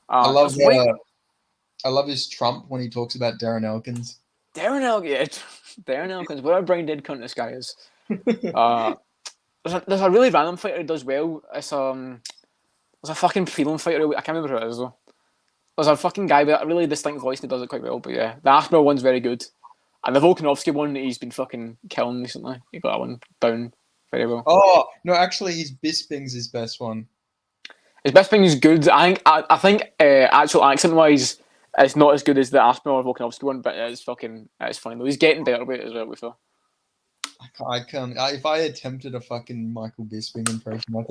I love his Trump when he talks about Darren Elkins. Darren Elkins. What a brain dead cunt this guy is. There's a really random fighter who does well. There's a fucking freedom fighter. I can't remember who it is though. There's a fucking guy with a really distinct voice and he does it quite well. But yeah, the Aspinall one's very good. And the Volkanovski one, he's been fucking killing recently. He got that one down very well. Oh, no, actually, his Bisping's his best one. His Bisping is good. I think actual accent-wise, it's not as good as the Aspinall or Volkanovski one, but it's funny though. He's getting better with it as well, we feel. I can't. If I attempted a fucking Michael Bisping impression, I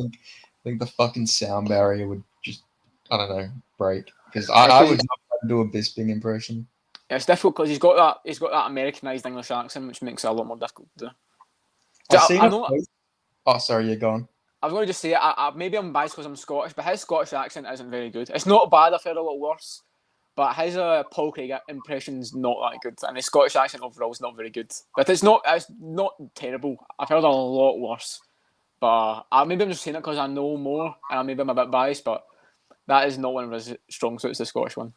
think the fucking sound barrier would just, I don't know, break. Because I would not do a Bisping impression. Yeah, it's difficult because he's got that Americanized English accent, which makes it a lot more difficult to do. Oh, sorry, you're gone. I was going to just say, maybe I'm biased because I'm Scottish, but his Scottish accent isn't very good. It's not bad. I've heard a lot worse. But his Paul Craig impression's not that good, and his Scottish accent overall is not very good. But it's not terrible. I've heard a lot worse. But maybe I'm just saying it because I know more, and maybe I'm a bit biased. But that is not one of his strong suits, the Scottish one.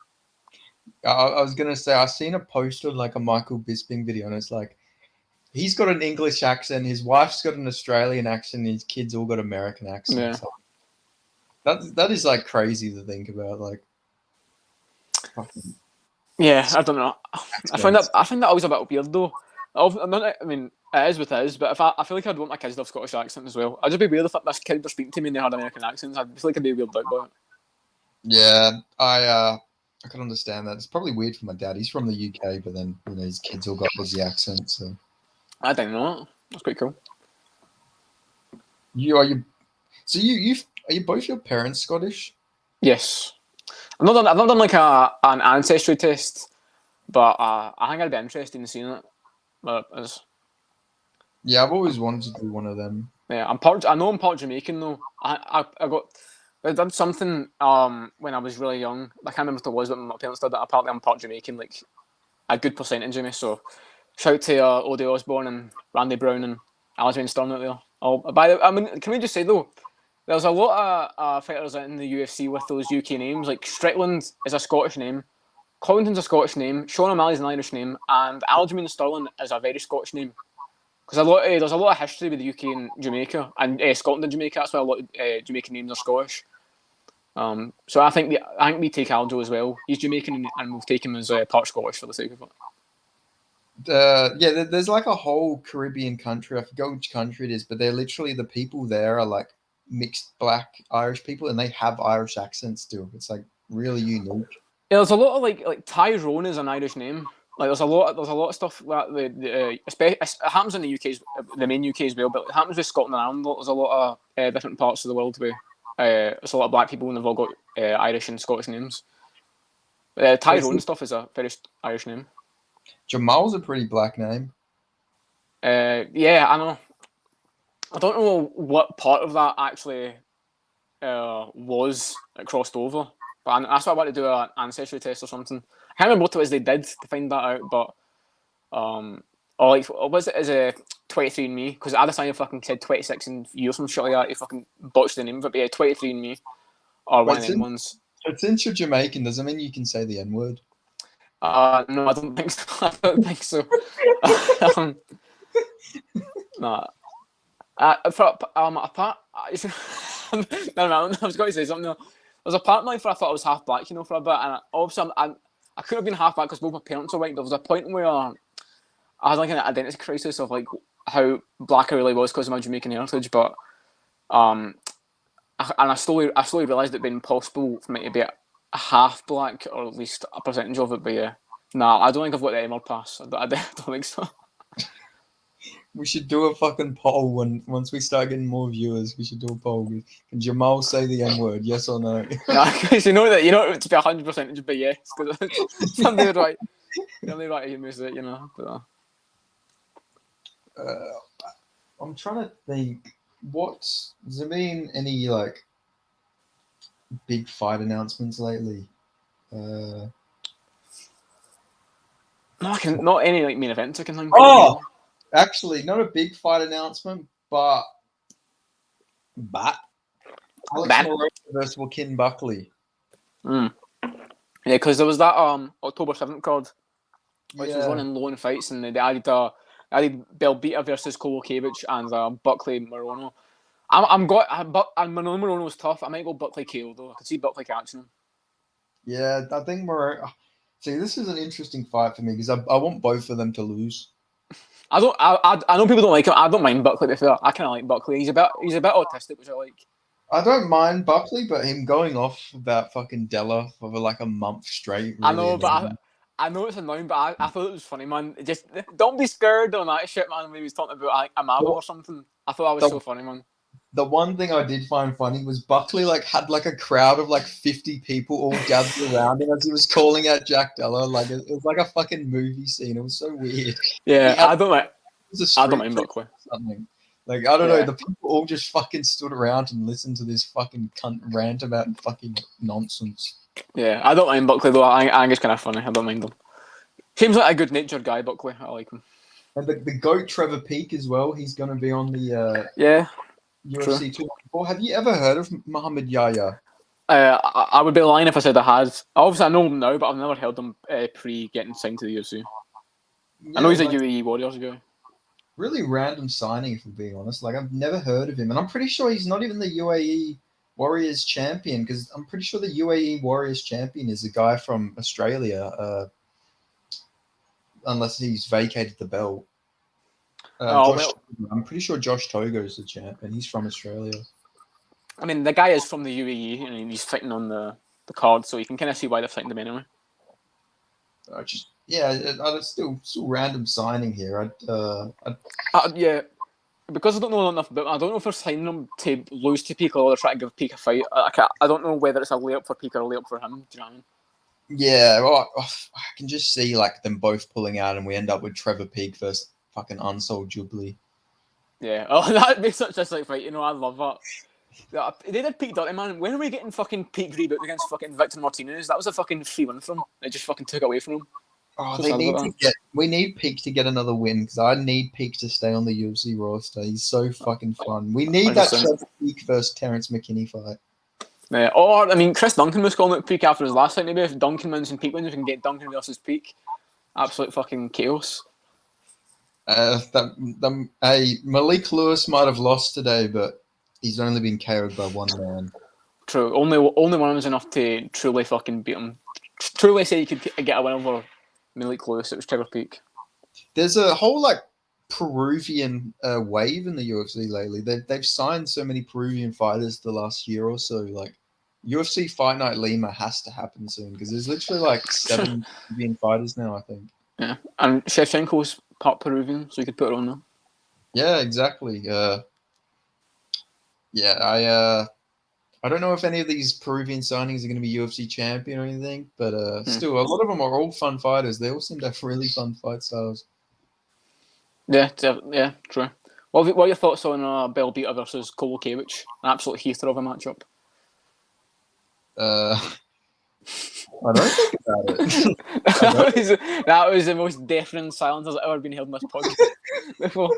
I was gonna say I've seen a post of like a Michael Bisping video, and it's like he's got an English accent, his wife's got an Australian accent, and his kids all got American accents. Yeah. That is like crazy to think about, like. Yeah, I don't know. I find that always a bit weird though. I mean, it is what it is, but I feel like I'd want my kids to have Scottish accent as well. I'd just be weird if this kid was speaking to me and they had American accents. I feel like I'd be weird about it. Yeah, I can understand that. It's probably weird for my dad. He's from the UK, but then his kids all got Aussie accents. So I don't know. That's quite cool. Are you both your parents Scottish? Yes. I've not done like an ancestry test, but I think I'd be interested in seeing it. But yeah, I've always wanted to do one of them. Yeah, I know I'm part Jamaican though. I did something when I was really young. I can't remember what it was, but my parents did that. Apparently, I'm part Jamaican, like a good percentage of me. So shout out to Odie Osborne and Randy Brown and Aljamain Sterling out there. I mean, can we just say though? There's a lot of fighters in the UFC with those UK names. Like Strickland is a Scottish name, Covington's a Scottish name, Sean O'Malley's an Irish name, and Aljamain Sterling is a very Scottish name. Because there's a lot of history with the UK and Jamaica, and Scotland and Jamaica. That's why a lot of Jamaican names are Scottish. So I think we take Aljo as well. He's Jamaican, and we'll take him as part Scottish for the sake of it. Yeah, there's like a whole Caribbean country. I forgot which country it is, but they're literally the people there are like mixed black Irish people, and they have Irish accents too. It's like really unique. Yeah, there's a lot of like Tyrone is an Irish name. Like there's a lot of stuff that it happens in the UK, the main UK as well, but it happens with Scotland and Ireland. There's a lot of different parts of the world where there's a lot of black people and they've all got Irish and Scottish names. Tyrone stuff is a very Irish name. Jamal's a pretty black name. Yeah, I know. I don't know what part of that actually was crossed over. But that's why I want to do an ancestry test or something. I can't remember what it was they did to find that out, but or like, what was it? Is a 23andMe? Because at the time you fucking said 26 and you or some shit like that. You fucking botched the name of it. But yeah, 23andMe or one of them ones. But since you're Jamaican, does that mean you can say the N-word? No, I don't think so. I don't think so. Nah. Apart, no, I was going to say something. There was a part of my life where I thought I was half black, for a bit, and obviously I could have been half black because both my parents are white. There was a point where I had like an identity crisis of like how black I really was because of my Jamaican heritage, but I slowly realised it being possible for me to be a half black, or at least a percentage of it. But yeah, nah, I don't think I've got the Emerald Pass. I don't think so. We should do a fucking poll once we start getting more viewers. We should do a poll. Can Jamal say the N-word? Yes or no? Nah, because you know to be 100%, it'd be yes. Because somebody would write, he missed it, But, I'm trying to think. Does it mean any like big fight announcements lately? no, not any like main events I can think of. Oh, actually, not a big fight announcement, but Alex Morono versus Joaquin Buckley. Yeah, because there was that October 7th card, which was running low in fights, and they added Belbita versus Kolokiewicz and Buckley Morono. And Morono was tough. I might go Buckley KO though. I could see Buckley catching him. Yeah, I think Morono. See, this is an interesting fight for me because I want both of them to lose. I know people don't like him. I don't mind Buckley. To be fair, I kind of like Buckley. He's a bit autistic, which I like. I don't mind Buckley, but him going off about fucking Della for like a month straight. Really I know, but I know it's annoying, but I thought it was funny, man. Just don't be scared on that shit, man. When he was talking about like Amago or something, I thought that was so funny, man. The one thing I did find funny was Buckley had like a crowd of like 50 people all gathered around him as he was calling out Jack Della. Like it was like a fucking movie scene. It was so weird. Yeah, I don't mind Buckley. Something. Like, I don't know, the people all just fucking stood around and listened to this fucking cunt rant about fucking nonsense. Yeah, I don't mind Buckley, though. I think it's kind of funny. I don't mind him. Seems like a good-natured guy, Buckley. I like him. And the GOAT Trevor Peake as well, he's going to be on the UFC 294. Have you ever heard of Muhammad Yahya? I would be lying if I said I had. Obviously, I know him now, but I've never heard him pre-getting signed to the UFC. Yeah, I know he's a UAE Warriors guy. Really random signing, if we're being honest. Like, I've never heard of him. And I'm pretty sure he's not even the UAE Warriors champion, because I'm pretty sure the UAE Warriors champion is a guy from Australia, unless he's vacated the belt. I'm pretty sure Josh Togo is the champ, and he's from Australia. I mean, the guy is from the UAE, and he's fighting on the card, so you can kind of see why they're fighting him anyway. It's still random signing here. Because I don't know enough about him, I don't know if they're signing him to lose to Peake or they're trying to give Peake a fight. I don't know whether it's a layup for Peake or a layup for him. Do you know what I mean? Yeah, well, I can just see like them both pulling out, and we end up with Trevor Peake versus fucking Unsold Jubilee. Yeah, that'd be such a sick fight. I love that. Yeah, they did Peake dirty, man. When are we getting fucking Peake reboot against fucking Victor Martinez? That was a fucking 3-1 for him. They just fucking took it away from him. Oh, we need Peake to get another win, because I need Peake to stay on the UFC roster. He's so fucking fun. We need that Trevor Peake versus Terrence McKinney fight. Yeah, or, I mean, Chris Duncan was calling it Peake after his last fight. Maybe if Duncan wins and Peake wins, we can get Duncan versus Peake. Absolute fucking chaos. Malik Lewis might have lost today, but he's only been KO'd by one man. True. Only one was enough to truly fucking beat him. Truly say you could get a win over Malik Lewis. It was Trevor Peake. There's a whole Peruvian wave in the UFC lately. They've signed so many Peruvian fighters the last year or so. UFC Fight Night Lima has to happen soon, because there's literally 7 Peruvian fighters now, I think. Yeah, and Shevchenko's part Peruvian, so you could put it on there. Yeah, exactly. I don't know if any of these Peruvian signings are going to be UFC champion or anything, but still, a lot of them are all fun fighters. They all seem to have really fun fight styles. Yeah, true. What are your thoughts on Belbita versus Kolokiewicz? An absolute heater of a matchup. I don't think about it. that was the most deafening silence that's ever been held in this podcast before.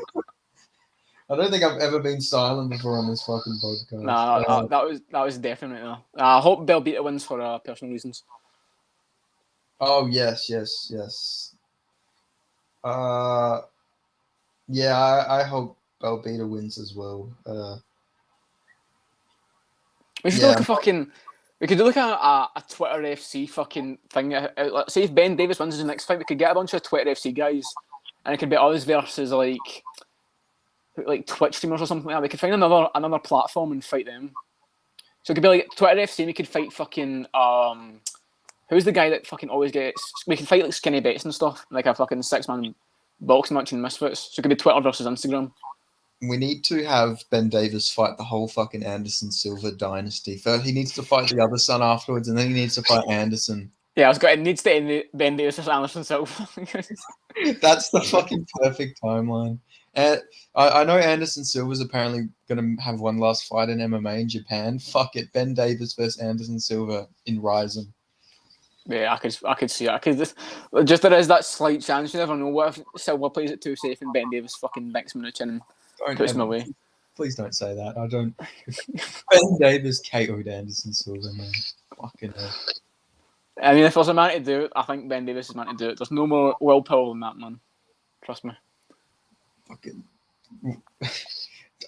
I don't think I've ever been silent before on this fucking podcast. Nah, that was definitely. I hope Belbita wins for personal reasons. Oh yes. Yeah, I hope Belbita wins as well. We should look at fucking. We could look at a Twitter FC fucking thing. Let's say if Ben Davis wins his next fight, we could get a bunch of Twitter FC guys, and it could be us versus like Twitch streamers or something like that. We could find another platform and fight them. So it could be like Twitter FC. And we could fight fucking who's the guy that fucking always gets? We could fight like Skinny Bets and stuff, like a fucking 6-man boxing match in Misfits. So it could be Twitter versus Instagram. We need to have Ben Davis fight the whole fucking Anderson Silva dynasty. First, he needs to fight the other son afterwards, and then he needs to fight Anderson. Yeah, it needs to end Ben Davis versus Anderson Silva. That's the fucking perfect timeline. And I know Anderson Silva's apparently going to have one last fight in MMA in Japan. Fuck it, Ben Davis versus Anderson Silva in Ryzen. Yeah, I could see it. I could just there is that slight chance. You never know. What if Silva plays it too safe and Ben Davis fucking nicks him in the chin and puts him away? Please don't say that. I don't. Ben Davis KO'd Anderson Silva, man. Fucking hell. I mean, if there's a man to do it, I think Ben Davis is man to do it. There's no more willpower than that, man. Trust me. Fucking.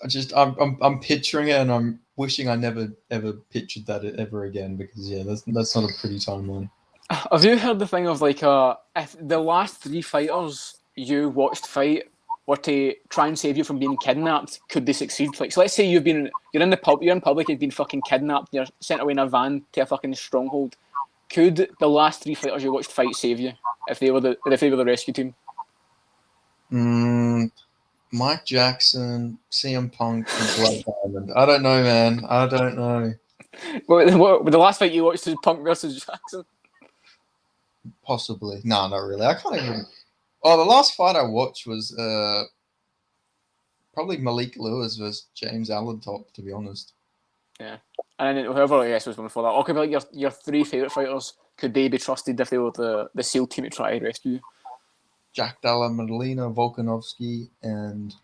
I'm picturing it, and I'm wishing I never ever pictured that ever again, because yeah, that's not a pretty timeline. Have you heard the thing of like if the last 3 fighters you watched fight were to try and save you from being kidnapped, could they succeed? Like, so let's say you're in public, you've been fucking kidnapped, you're sent away in a van to a fucking stronghold. Could the last 3 fighters you watched fight save you if they were the rescue team? Mike Jackson, CM Punk, and Blood Diamond. I don't know, man. I don't know. What the last fight you watched was Punk versus Jackson? Possibly. No, not really. I can't even. Oh, the last fight I watched was probably Malik Lewis versus James Allentop, to be honest. Yeah. And then whoever I guess was one before that. Or could be like your 3 favourite fighters, could they be trusted if they were the SEAL team to try to rescue you? Jack Della Madalena, Volkanovski, and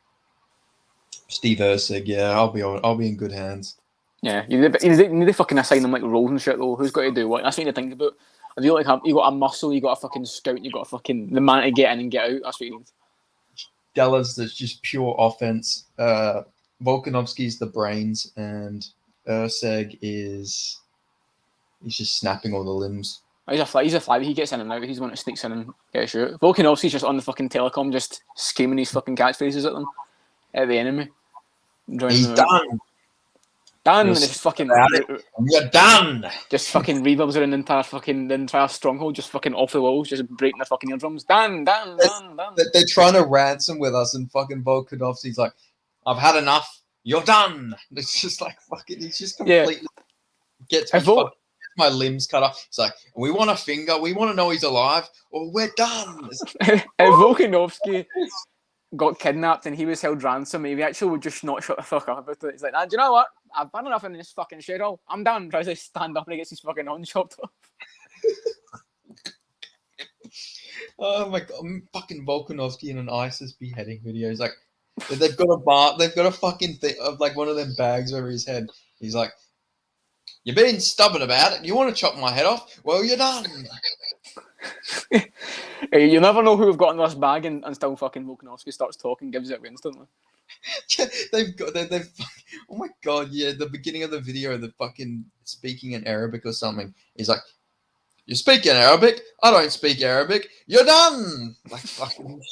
Steve Erceg. Yeah, I'll be in good hands. Yeah, you need to fucking assign them like roles and shit though. Who's got to do what? That's what you need to think about. If you you got a muscle, you got a fucking scout, you got a fucking the man to get in and get out. That's what you need. Della's that's just pure offense. Volkanovski's the brains, and Erceg he's just snapping all the limbs. He's a fly. He gets in and out. He's the one that sneaks in and gets out. Volkanovski's just on the fucking telecom, just screaming these fucking catchphrases at them, at the enemy. He's done. Done. And it's fucking. You're done. Just fucking reverbs around the entire stronghold, just fucking off the walls, just breaking the fucking eardrums. Done. They're trying to ransom with us, and fucking Volkanovski's like, "I've had enough. You're done." It's just like fucking. He's just completely gets my limbs cut off. It's like, we want a finger. We want to know he's alive, or we're done. If Volkanovski got kidnapped and he was held ransom, he actually would just not shut the fuck up about it. He's like, nah, do you know what? I've had enough in this fucking shit hole. I'm done. Tries to stand up and he gets his fucking horn chopped off. Oh my god, fucking Volkanovski in an ISIS beheading video. He's like, they've got a fucking thing of like one of them bags over his head. He's like, you're being stubborn about it. You want to chop my head off? Well, you're done. You never know who we've got in this bag until fucking Volkanovski starts talking, gives it away instantly. Yeah, they've oh my god, yeah, the beginning of the video, the fucking speaking in Arabic or something. He's like, you speak in Arabic? I don't speak Arabic. You're done. Like fucking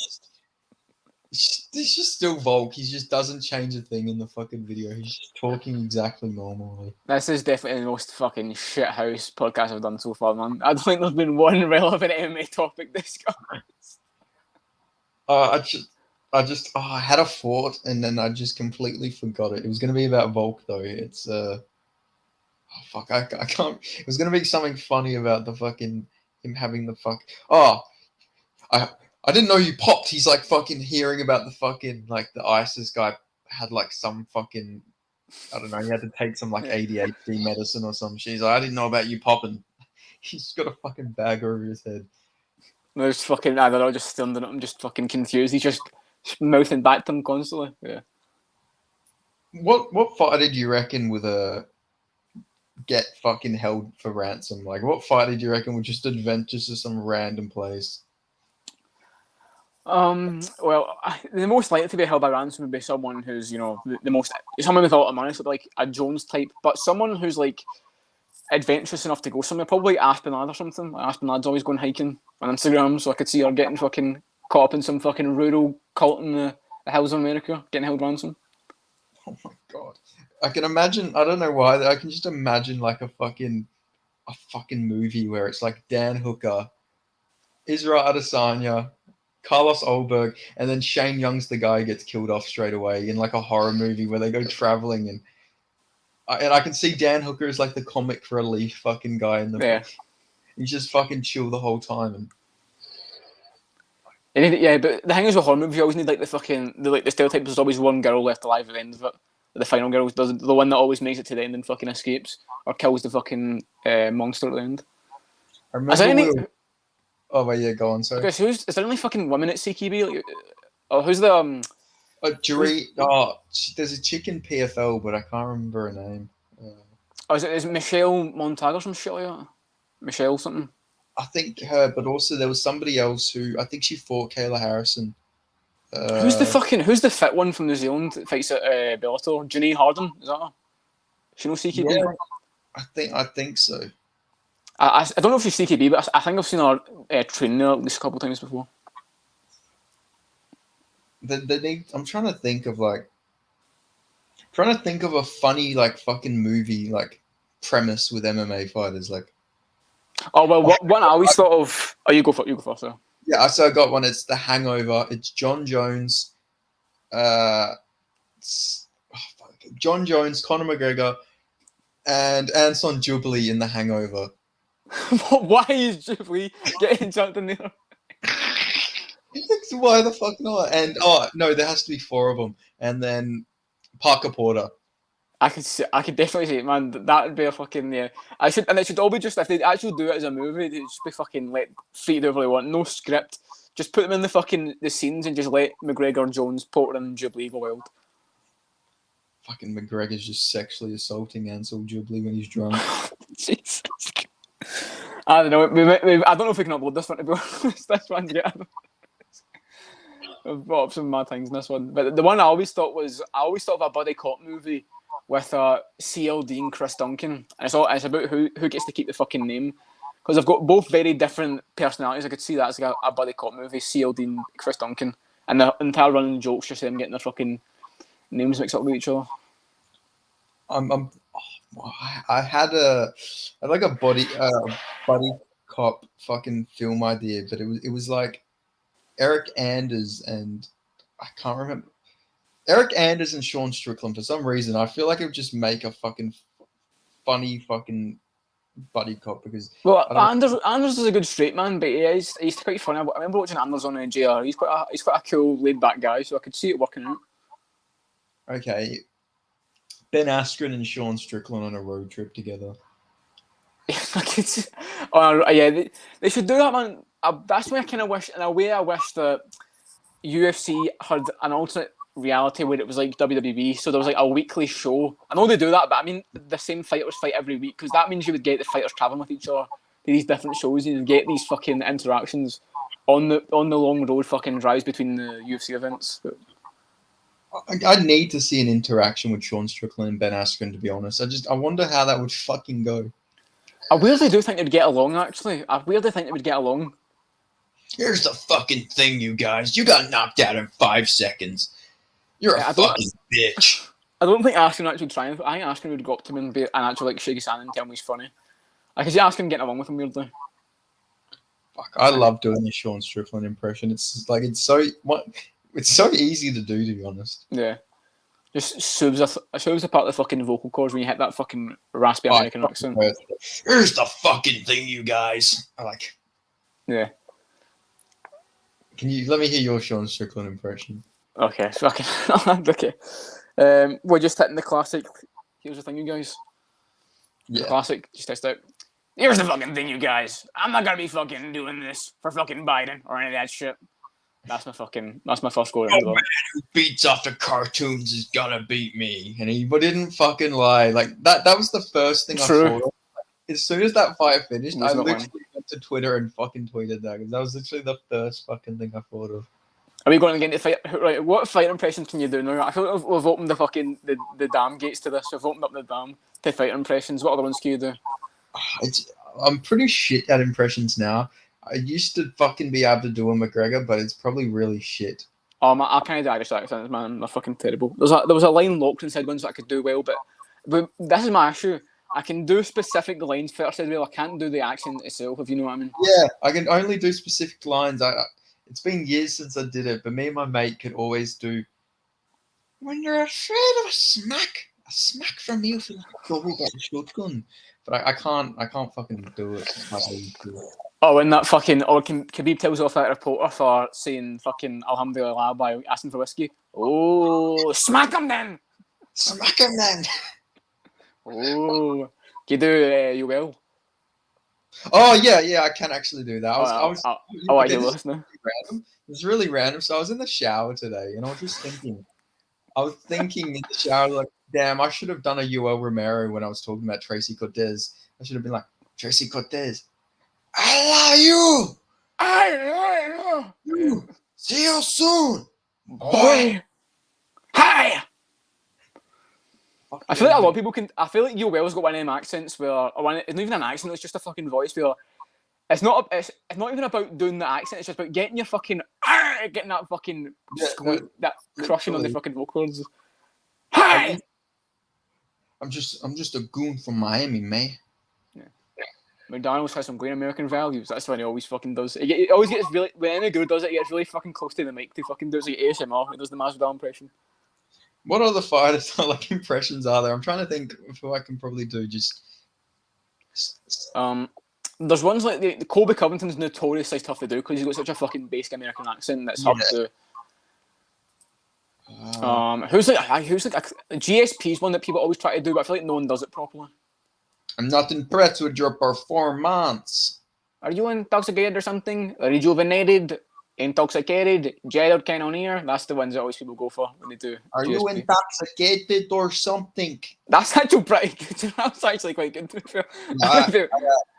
he's just still Volk. He just doesn't change a thing in the fucking video. He's just talking exactly normally. This is definitely the most fucking shithouse podcast I've done so far, man. I don't think there's been one relevant MMA topic discussed. I had a thought and then I just completely forgot it. It was going to be about Volk though. It's I can't. It was going to be something funny about the fucking him having the fuck. I didn't know you popped. He's like fucking hearing about the fucking like the ISIS guy had like some fucking, I don't know, he had to take some like ADHD medicine or some shit. He's like, I didn't know about you popping. He's got a fucking bag over his head. No, it's fucking. I don't know. Just standing up. I'm just fucking confused. He's just mouthing back to him constantly. Yeah. What fighter do you reckon would get fucking held for ransom? Like, what fighter do you reckon would just adventure to some random place? Well, the most likely to be held by ransom would be someone who's, the most someone with a lot of money, so like a Jones type, but someone who's like adventurous enough to go somewhere, probably Aspen Lad or something. Like Aspen Lad's always going hiking on Instagram, so I could see her getting fucking caught up in some fucking rural cult in the hills of America, getting held ransom. Oh my god, I can imagine. I don't know why. I can just imagine like a fucking movie where it's like Dan Hooker, Israel Adesanya, Carlos Olberg, and then Shane Young's the guy who gets killed off straight away in like a horror movie where they go traveling and I can see Dan Hooker as like the comic relief fucking guy in the he's just fucking chill the whole time yeah, but the thing is with horror movies, you always need like the stereotype. There's always one girl left alive at the end of it. The final girl does the one that always makes it to the end and fucking escapes or kills the fucking monster at the end. I remember. Oh, well, yeah, go on, sorry. Okay, so is there only fucking women at CQB? Like, who's the there's a chick in PFL, but I can't remember her name. Is it Michelle Montag or some shit like that? Michelle something? I think her, but also there was somebody else who I think she fought Kayla Harrison. Who's the fit one from New Zealand that fights at Bellator? Janae Harden, is that her? She knows CQB? Yeah, I think so. I don't know if she's CQB, but I think I've seen her training there at least a couple of times before. I'm trying to think of a funny like fucking movie like premise with MMA fighters like. Oh well, one I always thought of. Oh, you go first. Sir. Yeah, so I got one. It's The Hangover. It's John Jones, Conor McGregor, and Anson Jubilee in The Hangover. Why is Jubilee getting jumped in there? Why the fuck not? And no, there has to be 4 of them, and then Parker Porter. I could definitely see it, man. That would be a fucking it should all be just if they actually do it as a movie, it'd just be fucking free to do whatever they want, no script. Just put them in the scenes and just let McGregor, Jones, Porter, and Jubilee go wild. Fucking McGregor's just sexually assaulting Ansel Jubilee when he's drunk. Jesus. I don't know. I don't know if we can upload this one to be honest. This one's good. I've brought up some mad things in this one, but the one I always thought of a buddy cop movie with CLD and Chris Duncan, and it's about who gets to keep the fucking name, because they've got both very different personalities. I could see that as like a buddy cop movie, CLD and Chris Duncan, and the entire running joke's just them getting their fucking names mixed up with each other. I had a buddy cop fucking film idea, but it was like Eric Anders and I can't remember. Eric Anders and Sean Strickland, for some reason, I feel like it would just make a fucking funny fucking buddy cop because. Well, Anders is a good straight man, but he's quite funny. I remember watching Anders on JR. He's quite a cool, laid back guy, so I could see it working out. Okay, Ben Askren and Sean Strickland on a road trip together. Yeah, they should do that, man. That's why I kind of wish, in a way, I wish that UFC had an alternate reality where it was like WWE, so there was like a weekly show. I know they do that, but I mean the same fighters fight every week, because that means you would get the fighters traveling with each other to these different shows, and you'd get these fucking interactions on the long road fucking drives between the UFC events. I need to see an interaction with Sean Strickland and Ben Askren, to be honest. I wonder how that would fucking go. I weirdly do think they'd get along, actually. I weirdly think they would get along. Here's the fucking thing, you guys. You got knocked out in 5 seconds. You're a fucking bitch. I don't think Askren would actually try and... I think Askren would go up to him and actually shake his hand and tell him he's funny. I can see Askren getting along with him weirdly. Fuck, I love doing the Sean Strickland impression. It's so easy to do, to be honest. Yeah. Just soothes a part of the fucking vocal cords when you hit that fucking raspy American accent. Here's the fucking thing, you guys. Yeah. Can you let me hear your Sean Strickland impression? Okay, fucking okay. We're just hitting the classic. Here's the thing, you guys. Yeah. The classic. Just test out. Here's the fucking thing, you guys. I'm not gonna be fucking doing this for fucking Biden or any of that shit. That's my first go into it. Who beats off the cartoons is gonna beat me. And he didn't fucking lie. Like that was the first thing True. I thought of. As soon as that fight finished, Was I not literally went to Twitter and fucking tweeted that, because that was literally the first fucking thing I thought of. Are we going to get into fight? Right, what fight impressions can you do now? I feel like we've opened the fucking the dam gates to this. We've opened up the dam to fight impressions. What other ones can you do? I'm pretty shit at impressions now. I used to fucking be able to do a McGregor, but it's probably really shit. Oh, I can't do Irish accents, man. They're fucking terrible. There was a line locked inside ones that I could do well, but this is my issue. I can do specific lines first as well. I can't do the accent itself, if you know what I mean. Yeah, I can only do specific lines. It's been years since I did it, but me and my mate could always do. When you're afraid of a smack from you for like a double barrel shotgun. But I can't fucking do it. Oh, and that fucking Khabib tells off that reporter for saying fucking Alhamdulillah by asking for whiskey. Oh, smack him then! Smack him then! Oh, can you do you will? Oh yeah, I can actually do that. I was listening. Random. It was really random. So I was in the shower today, and I was just thinking. I was thinking in the shower, like, damn, I should have done a UL Romero when I was talking about Tracy Cortez. I should have been like, Tracy Cortez, I love you. I love you. See you soon, boy. Hi. I feel like a lot of people can. I feel like UL's got one of them accents where, it's not even an accent. It's just a fucking voice where it's not even about doing the accent. It's just about getting your fucking getting that fucking that crushing on the fucking vocal cords. Hi. I'm just a goon from Miami, man. Yeah. McDonald's has some great American values. That's what he always fucking does. It always gets really, when any good does it, he gets really fucking close to the mic to fucking do it like ASMR. It does the Masvidal impression. What other fighters like impressions are there? I'm trying to think of who I can probably do. There's ones like the Colby Covington's notoriously tough to do because he's got such a fucking basic American accent that's hard to do. Who's like GSP's one that people always try to do, but I feel like no one does it properly. I'm not impressed with your performance. Are you intoxicated or something? Rejuvenated? Intoxicated? Jetted cannoneer? That's the ones that always people go for when they do. Are GSP. You intoxicated or something? That's actually pretty good. That's actually quite good.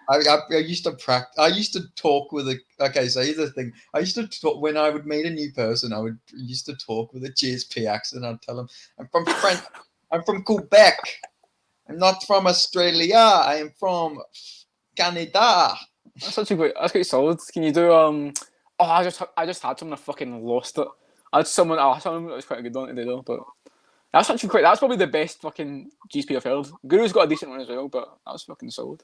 I used to practice. I used to talk with a. Okay, so here's the thing. I used to talk when I would meet a new person. I used to talk with a GSP accent. I'd tell them, "I'm from France. I'm from Quebec. I'm not from Australia. I am from Canada." That's quite solid. Can you do Oh, I just had someone. I fucking lost it. I had someone that was quite a good one to do though, but that's actually quite. That's probably the best fucking GSP I've heard. Guru's got a decent one as well, but that was fucking solid.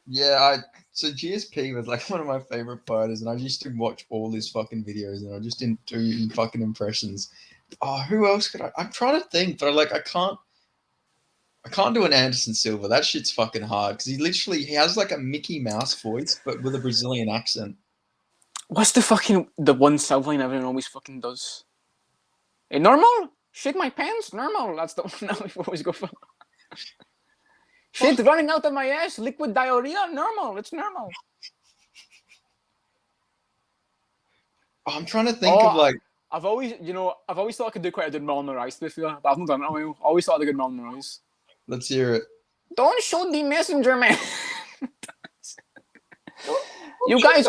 Yeah, so GSP was like one of my favorite fighters, and I used to watch all his fucking videos, and I just didn't do fucking impressions. Oh, who else could I? I'm trying to think, but I can't do an Anderson Silva. That shit's fucking hard because he has like a Mickey Mouse voice, but with a Brazilian accent. What's the one Silva line everyone always fucking does? Hey, normal? Shake my pants? Normal. That's the one I always go for. Shit running out of my ass, liquid diarrhea, normal. It's normal. I'm trying to think of like. I've always thought I could do quite a good Marlon Moraes before, but I haven't done it in a while. I always thought I did a good Marlon Moraes. Let's hear it. Don't shoot the messenger, man. You guys,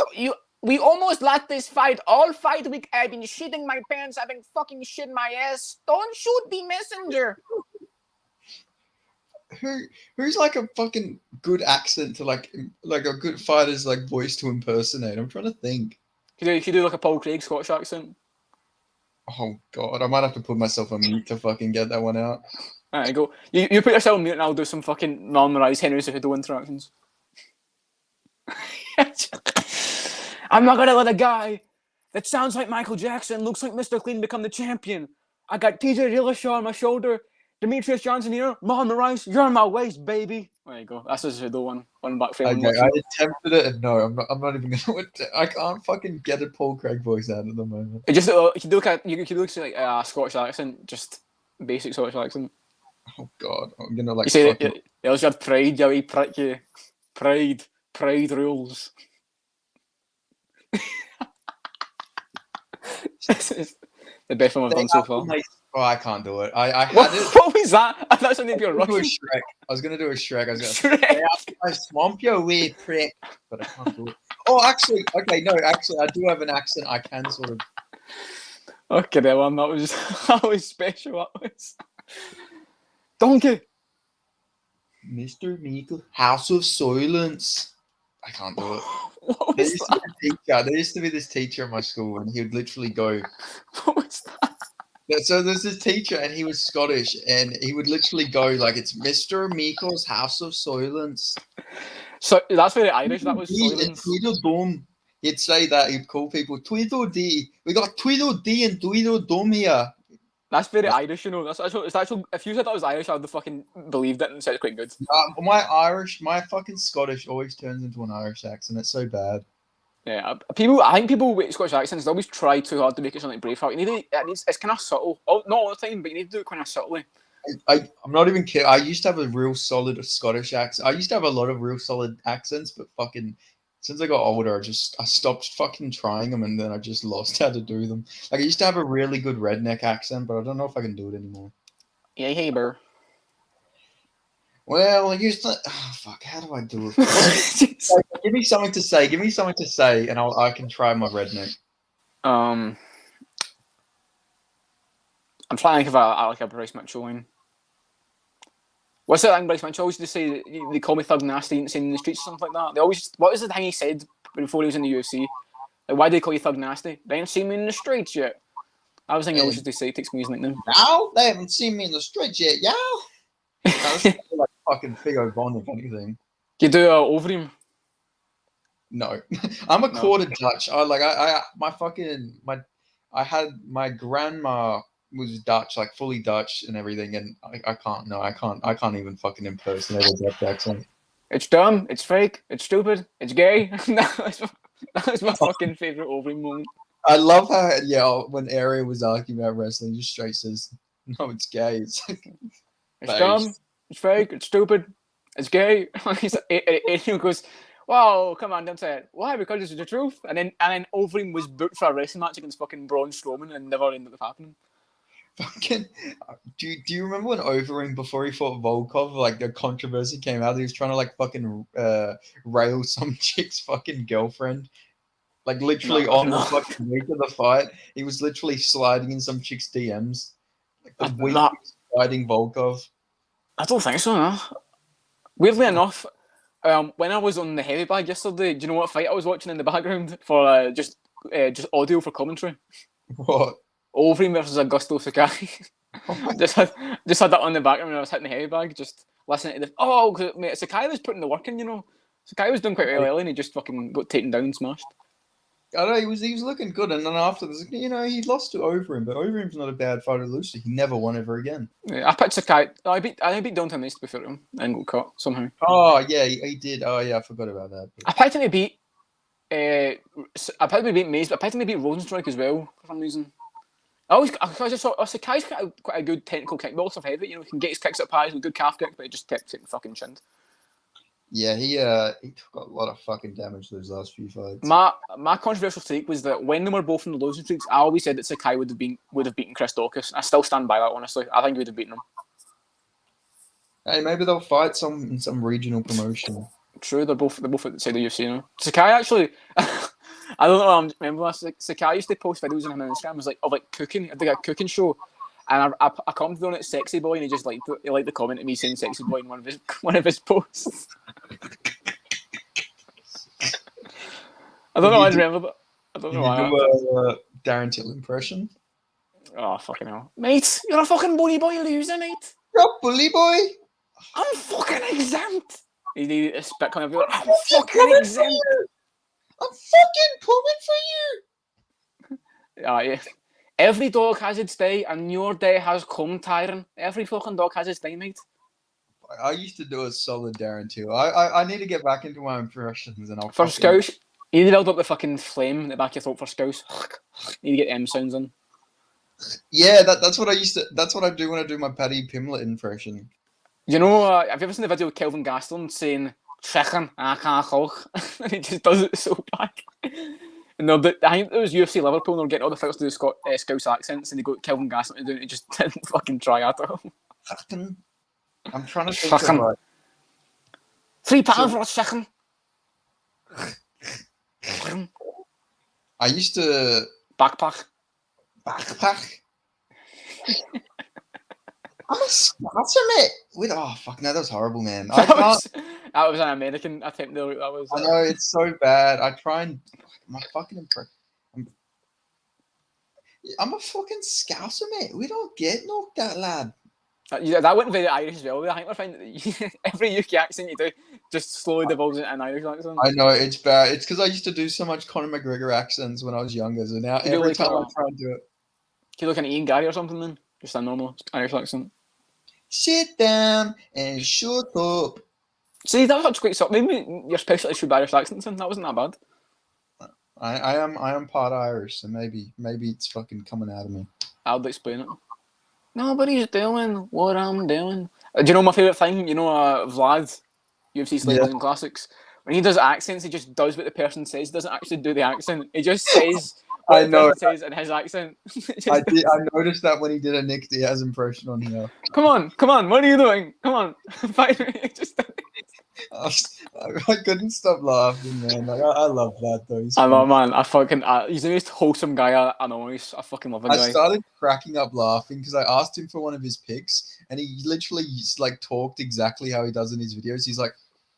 we almost lost this fight. All fight week, I've been shitting my pants. I've been fucking shitting my ass. Don't shoot the messenger. Who's like a fucking good accent to like a good fighter's like voice to impersonate? I'm trying to think. Can you do like a Paul Craig Scottish accent? Oh god, I might have to put myself on mute to fucking get that one out. Alright, go. You put yourself on mute and I'll do some fucking Marlon Moraes, Henry Cejudo interactions. I'm not gonna let a guy that sounds like Michael Jackson, looks like Mr. Clean, become the champion. I got TJ Dillashaw on my shoulder, Demetrius Johnson here, Marlon Moraes, you're on my waist, baby. There you go. That's just the one back frame. Okay, I attempted it, and no, I'm not even gonna. I can't fucking get a Paul Craig voice out at the moment. It just you can look like a Scottish accent, just basic Scottish accent. Oh god, I'm gonna like. You say it was your pride, you wee prick, you pride. Pride rules. This is the best one I've done so far. Oh, I can't do it. I had What, it. what was that? I thought something I to be was gonna do a Russian. Shrek. I was gonna do a Shrek. I was gonna Shrek. I swamp your way, prick. But I can't do it. Oh, actually, okay, no, actually, I do have an accent. I can sort of. Okay, that one. That was special. That was. Donkey. Mr. Meekle, House of Silence. I can't do it. What There was used, that? to be a teacher, there used to be this teacher at my school, and he would literally go. What was that? So there's this teacher, and he was Scottish, and he would literally go like, "It's Mr. Meekle's House of Silence." So that's very Irish. That was It's silence. Tweedledum. He'd say that. He'd call people Tweedledee. We got Tweedledee and Tweedledum here. That's very Irish, you know. That's actually, it's actually. If you said that was Irish, I would have fucking believed it and said it's quite good. My fucking Scottish always turns into an Irish accent. It's so bad. Yeah, I think people with Scottish accents they always try too hard to make it sound like Braveheart. You need to, it's kind of subtle. Oh, not all the time, but you need to do it kind of subtly. I'm not even kidding. I used to have a real solid Scottish accent. I used to have a lot of real solid accents, but fucking since I got older, I stopped fucking trying them, and then I just lost how to do them. Like I used to have a really good redneck accent, but I don't know if I can do it anymore. Yeah, hey, bro. Well, I used to. Oh, fuck, how do I do it? Like, give me something to say. Give me something to say, and I can try my redneck. I'm trying to think of a Bryce Mitchell line. What's that thing Bryce Mitchell always used to say? They call me Thug Nasty and saying in the streets or something like that. They always. What was the thing he said before he was in the UFC? Like, why do they call you Thug Nasty? They ain't seen me in the streets yet. I was thinking he always used to say, takes me his nickname. No, they haven't seen me in the streets yet, yo. That's like fucking Theo Von, if anything. You do over him. No, I'm a quarter Dutch. I had my grandma was Dutch, like fully Dutch and everything, and I can't even fucking impersonate a Dutch accent. It's dumb. It's fake. It's stupid. It's gay. that was my fucking favorite over him moment. I love how when Area was arguing about wrestling, just straight says, "No, it's gay." It's like, it's dumb. It's fake. It's stupid. It's gay. And he goes, "Wow, come on, don't say it. Why? Because it's the truth." And then Overeem was booked for a wrestling match against fucking Braun Strowman and never ended up happening. Fucking, do you remember when Overeem, before he fought Volkov, like the controversy came out, he was trying to like fucking rail some chick's fucking girlfriend, like literally the fucking week of the fight, he was literally sliding in some chick's DMs, like the week he was fighting Volkov. I don't think so. No. Weirdly enough, when I was on the heavy bag yesterday, do you know what fight I was watching in the background for just audio for commentary? What? Overeem versus Augusto Sakai. just had that on the background when I was hitting the heavy bag, just listening to the. Oh, mate, Sakai was putting the work in, you know. Sakai was doing quite well early, and he just fucking got taken down and smashed. I know he was looking good, and then after this, he lost to Overeem, but Overeem's not a bad fighter to lose to. He never won ever again. Yeah, I picked Sakai. I beat Deontay Mace before him and got caught somehow. Oh yeah, he did. Oh yeah, I forgot about that. I picked him to beat. I picked him to beat Mace, but I picked him to beat Rosenstrike as well for some reason. I just thought Sakai's quite a good technical kickboxer heavy. You know, he can get his kicks up high, with good calf kick, but he just kept getting fucking chinned. Yeah, he took a lot of fucking damage those last few fights. My controversial take was that when they were both in the losing streaks, I always said that Sakai would have beaten Chris Daukaus. I still stand by that, honestly. I think he would have beaten him. Hey, maybe they'll fight in some regional promotion. True, they're both at the side of the UFC now. Sakai actually, I don't know. I remember last Sakai used to post videos on him on Instagram. It was like cooking. I think a cooking show. And I commented on it, "Sexy boy," and he just liked the comment of me saying "sexy boy" in one of his posts. I don't know. I remember, but I don't know why. Did you do a Darren Till impression? Oh fucking hell, mate! You're a fucking bully boy loser, mate. You're a bully boy. I'm fucking exempt. He needed a spit coming up. I'm fucking exempt. I'm fucking coming for you. Yeah. Every dog has its day, and your day has come, Tyron. Every fucking dog has its day, mate. I used to do a solid Darren too. I need to get back into my impressions, and I'll. For Scouse, you need to build up the fucking flame in the back of your throat for Scouse. You need to get M sounds in. Yeah, that's what I used to. That's what I do when I do my Paddy Pimlet impression. You know, have you ever seen the video of Kelvin Gastelum saying chicken, I can't cook. And he just does it so bad. And I think it was UFC Liverpool, and they're getting all the fighters to do Scouse accents, and they got Kelvin Gaston to do it, and he just didn't fucking try at all. Chicken. I'm trying to think Chicken. of like... £3 for a chicken. I used to... Backpack. I'm a Scouser, mate. Oh, fuck, no, that was horrible, man. That was an American attempt. That was. I know, it's so bad. I try and... My fucking impression... I'm a fucking Scouser, mate. We don't get knocked that, lad. That went very Irish as well. I think we're finding that every UK accent you do just slowly devolves into an Irish accent. I know, it's bad. It's because I used to do so much Conor McGregor accents when I was younger, so now every time I try and do it... Can you look at Ian Gary or something then? Just a normal Irish accent. Sit down and shut up. See, that was actually quite soft. Maybe your specialty should be Irish accents, and that wasn't that bad. I am part Irish, so maybe it's fucking coming out of me. I'll explain it. Nobody's doing what I'm doing. Do you know my favourite thing? You know, Vlad, UFC Legends and Classics. When he does accents, he just does what the person says. He doesn't actually do the accent. He just says what the person says in his accent. I noticed that when he did a Nick Diaz impression on here. Come on, what are you doing? Come on, fight me. I couldn't stop laughing, man. Like, I love that though. I love, man. He's the most wholesome guy I know. I fucking love him. I started cracking up laughing because I asked him for one of his picks, and he literally like talked exactly how he does in his videos. He's like,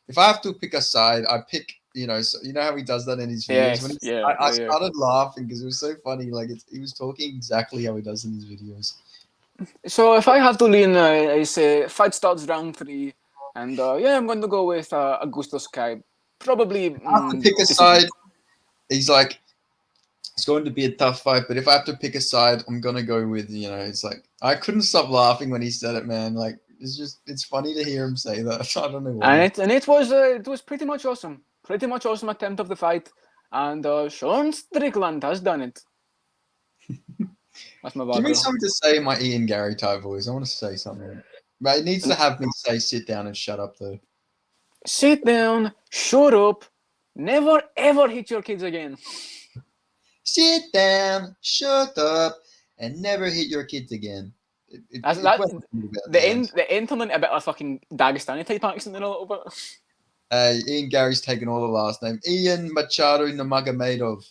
if I have to pick a side, I pick. You know, so you know how he does that in his videos. I started laughing because it was so funny. Like he was talking exactly how he does in his videos. So if I have to lean, I say fight starts round 3. And I'm going to go with Augusto Sky. Probably. I have to pick a side. He's like, it's going to be a tough fight, but if I have to pick a side, I'm going to go with, it's like, I couldn't stop laughing when he said it, man. Like, it's funny to hear him say that. I don't know why. And it was pretty much awesome. Pretty much awesome attempt of the fight. And Sean Strickland has done it. That's my bad. Give me something to say in my Ian Gary type voice. I want to say something. But it needs to have me say sit down and shut up though. Sit down, shut up, never ever hit your kids again. Sit down, shut up, and never hit your kids again. The end turned into a bit of a fucking Dagestani type accent in a little bit. Ian Gary's taken all the last name. Ian Machado Nurmagomedov.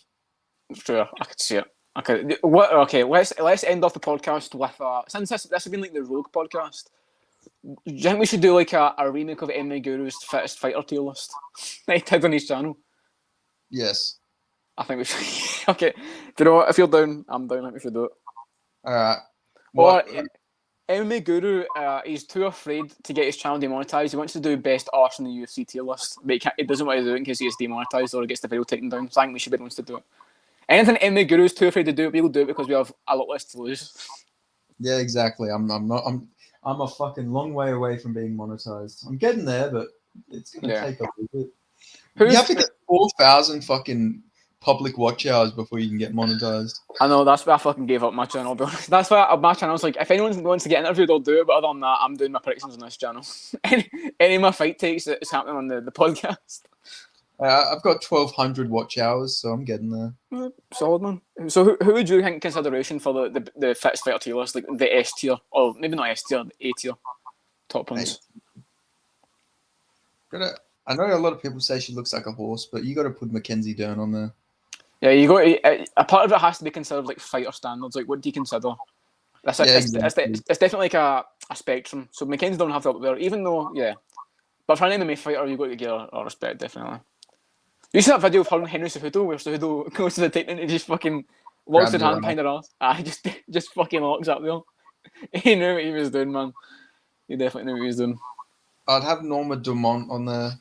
Sure, I could see it. Okay, let's end off the podcast with since this has been like the Rogue podcast. Do you think we should do like a remake of MMA Guru's fittest fighter tier list? Like did on his channel. Yes. I think we should. Okay. Do you know what? If you're down, I'm down. I think we should do it. Alright. Or MMA Guru, he's too afraid to get his channel demonetized. He wants to do best arse in the UFC tier list, but he doesn't want to do it in case he gets demonetized or he gets the video taken down. So I think we should be the ones to do it. Anything MMA Guru is too afraid to do it, we'll do it because we have a lot less to lose. Yeah, exactly. I'm a fucking long way away from being monetized. I'm getting there, but it's gonna take a little bit. You have to get 4,000 fucking public watch hours before you can get monetized. I know, that's why I fucking gave up my channel. That's why my channel's like, if anyone wants to get interviewed, I'll do it. But other than that, I'm doing my predictions on this channel. any of my fight takes that's happening on the podcast. I've got 1,200 watch hours, so I'm getting there. Solid, man. So who would you think consideration for the fittest fighter tier list, like the S tier, or maybe not S tier, the A tier top ones? I know a lot of people say she looks like a horse, but you got to put Mackenzie Dern on there. Yeah, you got a part of it has to be considered like fighter standards. Like, what do you consider? It's definitely like a spectrum. So Mackenzie don't have to up there, even though but for an MMA fighter, you got to give her respect definitely. You see that video of her and Henry Cejudo where Cejudo goes to the tape and he just fucking locks his hand behind her ass. Just fucking locks up there. He knew what he was doing, man. He definitely knew what he was doing. I'd have Norma Dumont on there.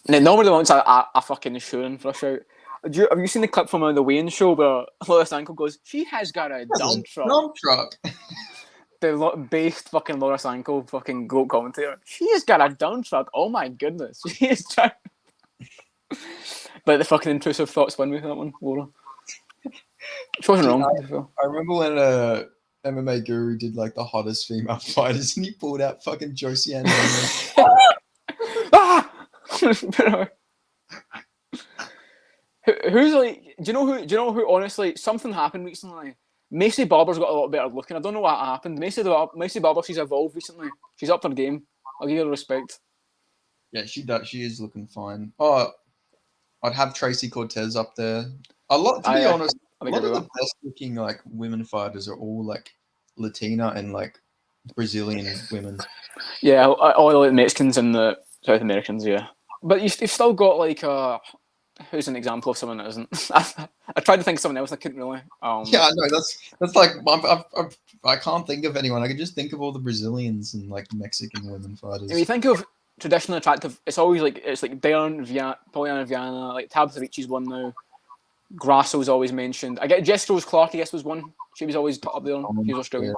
Norma Dumont's a fucking shooting for a shout. Have you seen the clip from the weigh-in show where Loris Sanko goes, she has got a dump truck. Dump truck. The based fucking Loris Sanko fucking GOAT commentator. She has got a dump truck. Oh my goodness. She is trying. But the fucking intrusive thoughts win with that one, Laura. She wasn't wrong. I remember when MMA Guru did like the hottest female fighters and he pulled out fucking Josie Ann. Who's like? Do you know who? Honestly, something happened recently. Macy Barber's got a lot better looking. I don't know what happened. Macy Barber, she's evolved recently. She's up her game. I'll give her respect. Yeah, she does. She is looking fine. Oh, I'd have Tracy Cortez up there. To be honest, a lot of the best looking like women fighters are all like Latina and like Brazilian women. Yeah, all the Mexicans and the South Americans. Yeah, but you've still got like who's an example of someone that isn't? I tried to think of someone else. I couldn't really. Yeah, I know. That's like I can't think of anyone. I can just think of all the Brazilians and like Mexican women fighters. If you think of traditionally attractive, it's always like Poliana Viana, like Tabitha Ricci's one now. Grasso's always mentioned. I get Jessica Rose Clark. I guess was one. She was always up there. She was Australian.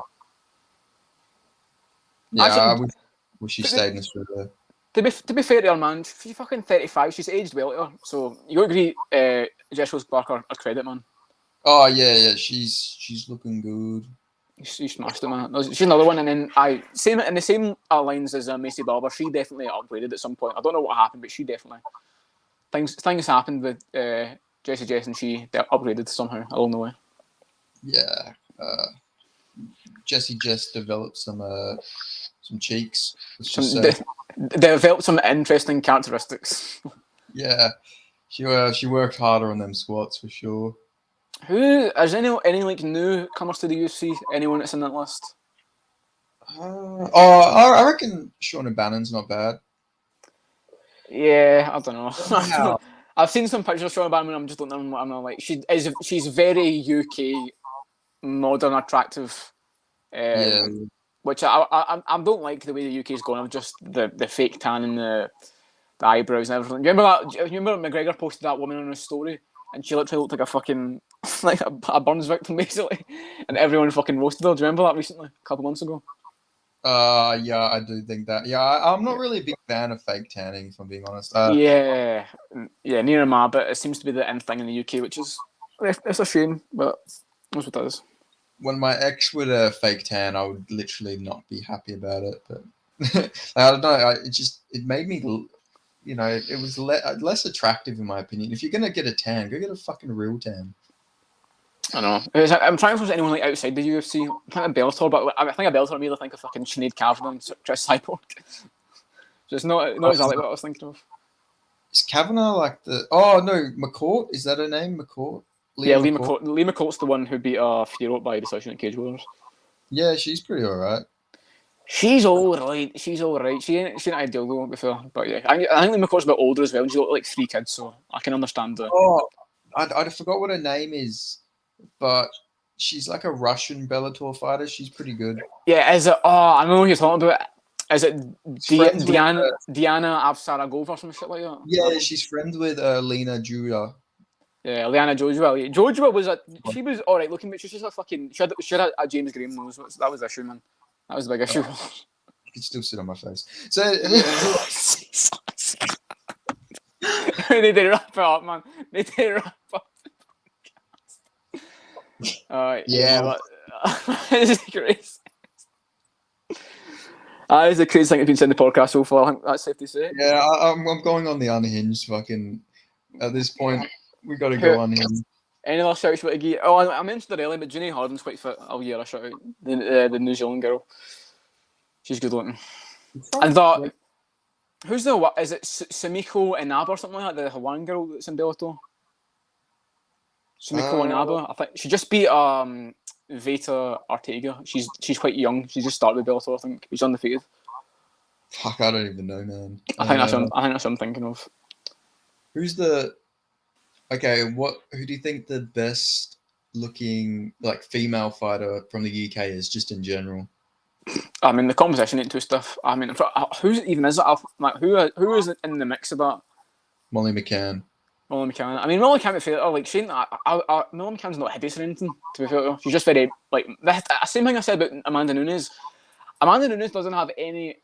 Yeah, I wish she stayed in Australia. To be fair to her, man, she's fucking 35. She's aged well to her. So you got to give Jessica Rose Clark her credit, man. Oh yeah, she's looking good. She smashed it, man. She's another one, and then in the same lines as Macy Barber. She definitely upgraded at some point. I don't know what happened, but she definitely things happened with Jessie Jess, and she upgraded somehow along the way. Yeah, Jessie Jess developed some cheeks. Developed some interesting characteristics. Yeah, she worked harder on them squats for sure. Who is any like newcomers to the UFC? Anyone that's in that list? I reckon Sean O'Bannon's not bad. Yeah, I don't know. Wow. I've seen some pictures of Sean O'Bannon. I'm just looking at them. I'm not like she's very UK, modern, attractive. Which I don't like the way the UK's going. I'm just the fake tan and the eyebrows and everything. Remember McGregor posted that woman on his story, and she literally looked like a fucking like a burns victim basically, and everyone fucking roasted her. Do you remember that recently, a couple months ago? Yeah, I do think that. Yeah, I'm not really a big fan of fake tanning, if I'm being honest. Yeah, neither am I. But it seems to be the end thing in the UK, which is it's a shame, but that's what it is. When my ex would fake tan, I would literally not be happy about it. But I don't know. It made me, it was less attractive in my opinion. If you're gonna get a tan, go get a fucking real tan. I know. I'm trying to find anyone like outside the UFC. I'm thinking of Bellator, but I think of Bellator made me think of fucking Sinead Kavanagh and Chris Cyborg. So it's not exactly what I was thinking of. Is Kavanagh like the? Oh no, McCourt. Is that her name? McCourt. Lee McCourt. Lee McCourt's the one who beat Fierro by decision at Cage Warriors. Yeah, she's pretty alright. She's all right. She ain't ideal though before, but yeah, I think Lee McCourt's a bit older as well, and she's got like 3 kids, so I can understand that. Oh, I forgot what her name is, but she's like a Russian Bellator fighter. She's pretty good. Yeah, is it? Oh, I know who you're talking about. Is it Diana Avsaragova or some shit like that? Yeah, she's friends with Lena Judah. Yeah, Liana Jojua. Jojua was she was alright looking, but she's just a fucking. She had a James Graham nose. That was the issue, man. That was the big issue. You can still sit on my face. So they did wrap it up, man. They did wrap up. Yeah, but this is crazy. That is the craziest thing that's been said in the podcast so far. I think that's safe to say. Yeah, I'm going on the unhinged fucking. At this point, we got to go unhinged. Any other shouts about Iggy? Oh, I mentioned her earlier, but Ginny Harden's quite fit. I'll give her a shout out. The New Zealand girl. She's good looking. And that, who's the what? Is it Sumiko Inaba or something like that? The Hawaiian girl that's in Bellator. Sumiko Inaba. I think she just beat Veta Ortega. She's quite young. She just started with Bellator. I think she's undefeated. Fuck, I don't even know, man. I think that's what I'm thinking of. Who's the? Okay, who do you think the best looking like female fighter from the UK is, just in general? I mean, the competition ain't too stiff. I mean, who even is it? Like, who is in the mix of that? Molly McCann. Molly McCann. I mean, Molly McCann, to be fair, like Shane, Molly McCann's not hideous or anything. To be fair, she's just very like the same thing I said about Amanda Nunes. Amanda Nunes doesn't have any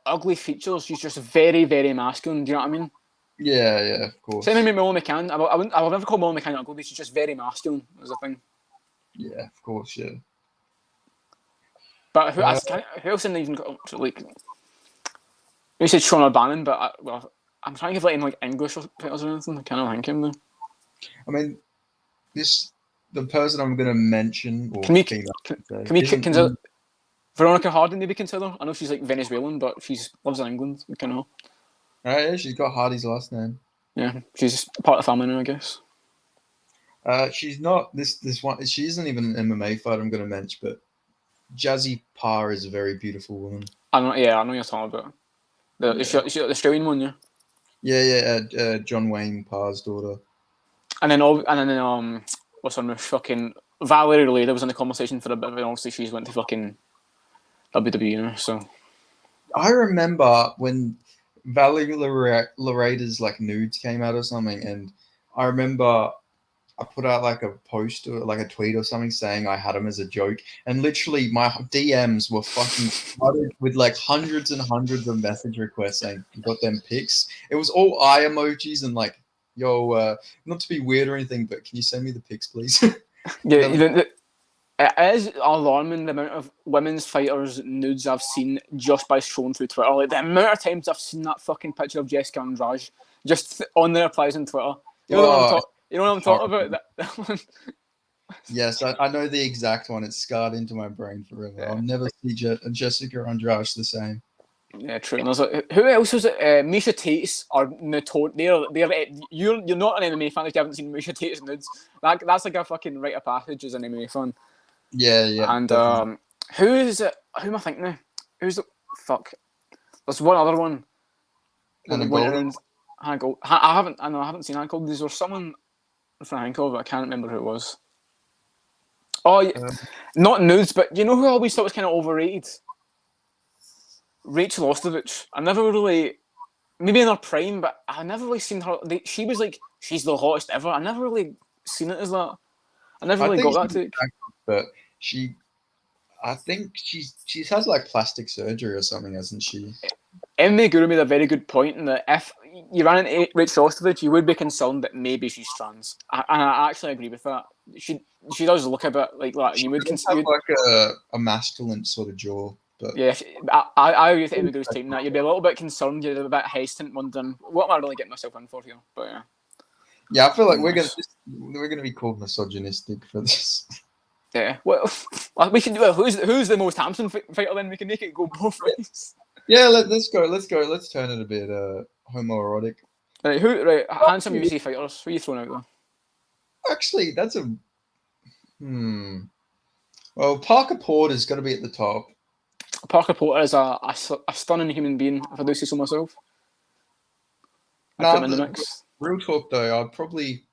ugly features. She's just very, very masculine. Do you know what I mean? Yeah, of course. Same thing with Molly McCann. I would never call Molly McCann ugly. She's just very masculine. Is the thing. Yeah, of course, yeah. But who else in even got like? You said Sean O'Bannon, but I'm trying to give like any like English titles or anything. I can't think him though. I mean, the person I'm going to mention, or Can we female, can we isn't consider Veronica Harding? Maybe consider. I know she's like Venezuelan, but she lives in England. We kind of. Right, yeah, she's got Hardy's last name. Yeah, she's part of the family now, I guess. She's not this one. She isn't even an MMA fighter. I'm going to mention, but Jazzy Parr is a very beautiful woman. I know you're talking about. Is she the Australian one, yeah? Yeah. John Wayne Parr's daughter. And then what's her name? Fucking Valerie Leda was in the conversation for a bit, but obviously she's went to fucking WWE now. So I remember when Valerie Loreda's like nudes came out or something, and I remember I put out like a post or like a tweet or something saying I had him as a joke, and literally my DMs were fucking flooded with like hundreds and hundreds of message requests saying you got them pics. It was all eye emojis and like, yo, not to be weird or anything, but can you send me the pics, please? yeah, it is alarming the amount of women's fighters nudes I've seen just by scrolling through Twitter. Like the amount of times I've seen that fucking picture of Jessica Andrade just on their replies on Twitter. You know what I'm talking about? That one. Yes, I know the exact one. It's scarred into my brain forever. Yeah. I'll never see Jessica Andrade the same. Yeah, true. And there's like, who else was it? Misha Tate's are notorious. You're not an MMA fan if you haven't seen Misha Tate's nudes. That's like a fucking rite of passage as an MMA fan. Yeah. And who is it? Who am I thinking now? Who's the fuck? There's one other one. Hannah Golding. I haven't seen Hannah Golding. There was someone I'm trying to think of, but I can't remember who it was. Oh, yeah. Not nudes, but you know who I always thought was kind of overrated? Rachel Ostovich. I never really, maybe in her prime, but I never really seen her. She was like, she's the hottest ever. I never really seen it as that. I never really got that take. But I think she has like plastic surgery or something, hasn't she? MMA Guru made a very good point in that if you ran into Rachel Ostovich, you would be concerned that maybe she's trans. And I actually agree with that. She does look a bit like that. You would consider like a masculine sort of jaw. But yeah, I agree with MMA Guru's taking that. You'd be a little bit concerned. You'd be a bit hesitant, wondering what am I really getting myself in for here. But yeah. Yeah, I feel like we're gonna be called misogynistic for this. Yeah, well, we can do. Well, who's the most handsome fighter? Then we can make it go both ways. Yeah, let's go. Let's turn it a bit homoerotic. Right, handsome UFC fighters. Who are you throwing out there? Actually, that's a Well, Parker Porter's got to be at the top. Parker Porter is a stunning human being, if I do say so myself. I put him in the mix. Real talk though, I probably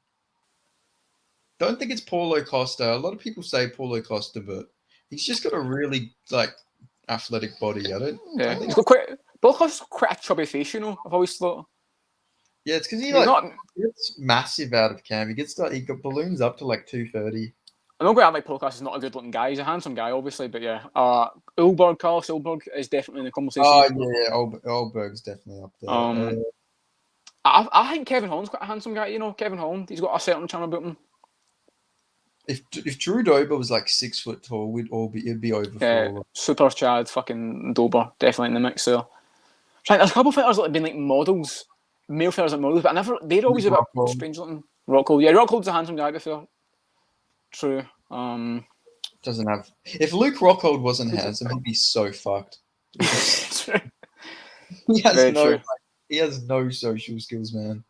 don't think it's Paulo Costa. A lot of people say Paulo Costa, but he's just got a really like athletic body. I think he's got Paulo Costa's quite a chubby face, you know. I've always thought. Yeah, it's because he gets massive out of camp. He got balloons up to like 230. I'm not going to act like Paulo Costa's not a good looking guy. He's a handsome guy, obviously, but yeah. Carlos Ulberg is definitely in the conversation. Oh yeah, Ulberg's definitely up there. I think Kevin Holland's quite a handsome guy. You know, Kevin Holland. He's got a certain charm about him. If Drew Dober was like 6 foot tall, it'd be over. Yeah, super Chad, fucking Dober, definitely in the mix there. There's a couple of fighters that have been like models, male fighters like models, but they're always a bit strange looking. Rockhold, yeah, Rockhold's a handsome guy before. True. Doesn't have. If Luke Rockhold wasn't handsome, he'd be so fucked. True. He has no social skills, man.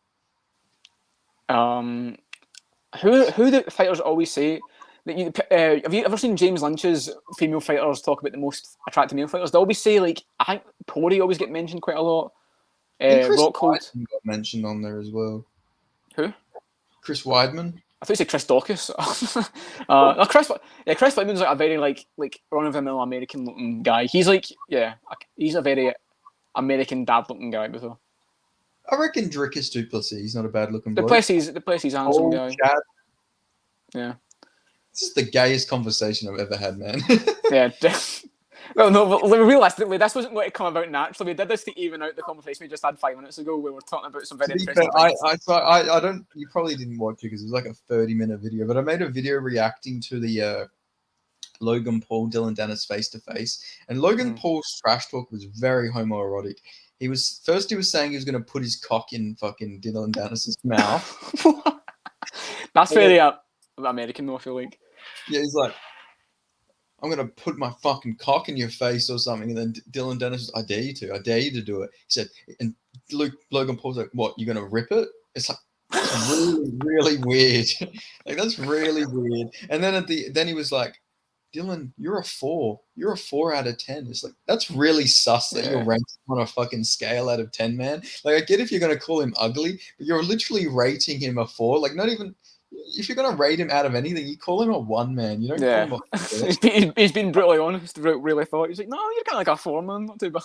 Who the fighters always say that have you ever seen James Lynch's female fighters talk about the most attractive male fighters? They always say like I think Pori always get mentioned quite a lot. Rockhold got mentioned on there as well. Who? Chris Weidman. I thought you said Chris Dawkins. Chris Weidman's like a very like run-of-the-mill American looking guy. He's like he's a very American dad looking guy before. I reckon Dricus du Plessis. He's not a bad looking. The Plessis handsome guy. Chad. Yeah. This is the gayest conversation I've ever had, man. Yeah. Well, no, but realistically, this wasn't going to come about naturally. We did this to even out the conversation we just had 5 minutes ago. We were talking about some very interesting things. I don't. You probably didn't watch it because it was like a 30-minute video, but I made a video reacting to the Logan Paul Dylan Dennis face to face, and Logan Paul's trash talk was very homoerotic. He was saying he was going to put his cock in fucking Dylan Dennis's mouth. That's very American, though, I feel like. Yeah, he's like, I'm going to put my fucking cock in your face or something. And then Dylan Dennis, I dare you to do it. He said, and Logan Paul's like, what, you're going to rip it? It's like, that's really, really weird. Like, that's really weird. And then then he was like, Dylan, you're a 4. You're a 4 out of 10. It's like, that's really sus that you're ranked on a fucking scale out of 10, man. Like, I get if you're going to call him ugly, but you're literally rating him a 4. Like, not even, if you're going to rate him out of anything, you call him a 1, man. You don't call him a 4. He's been brutally honest, really thought. He's like, no, you're kind of like a 4, man. Not too bad.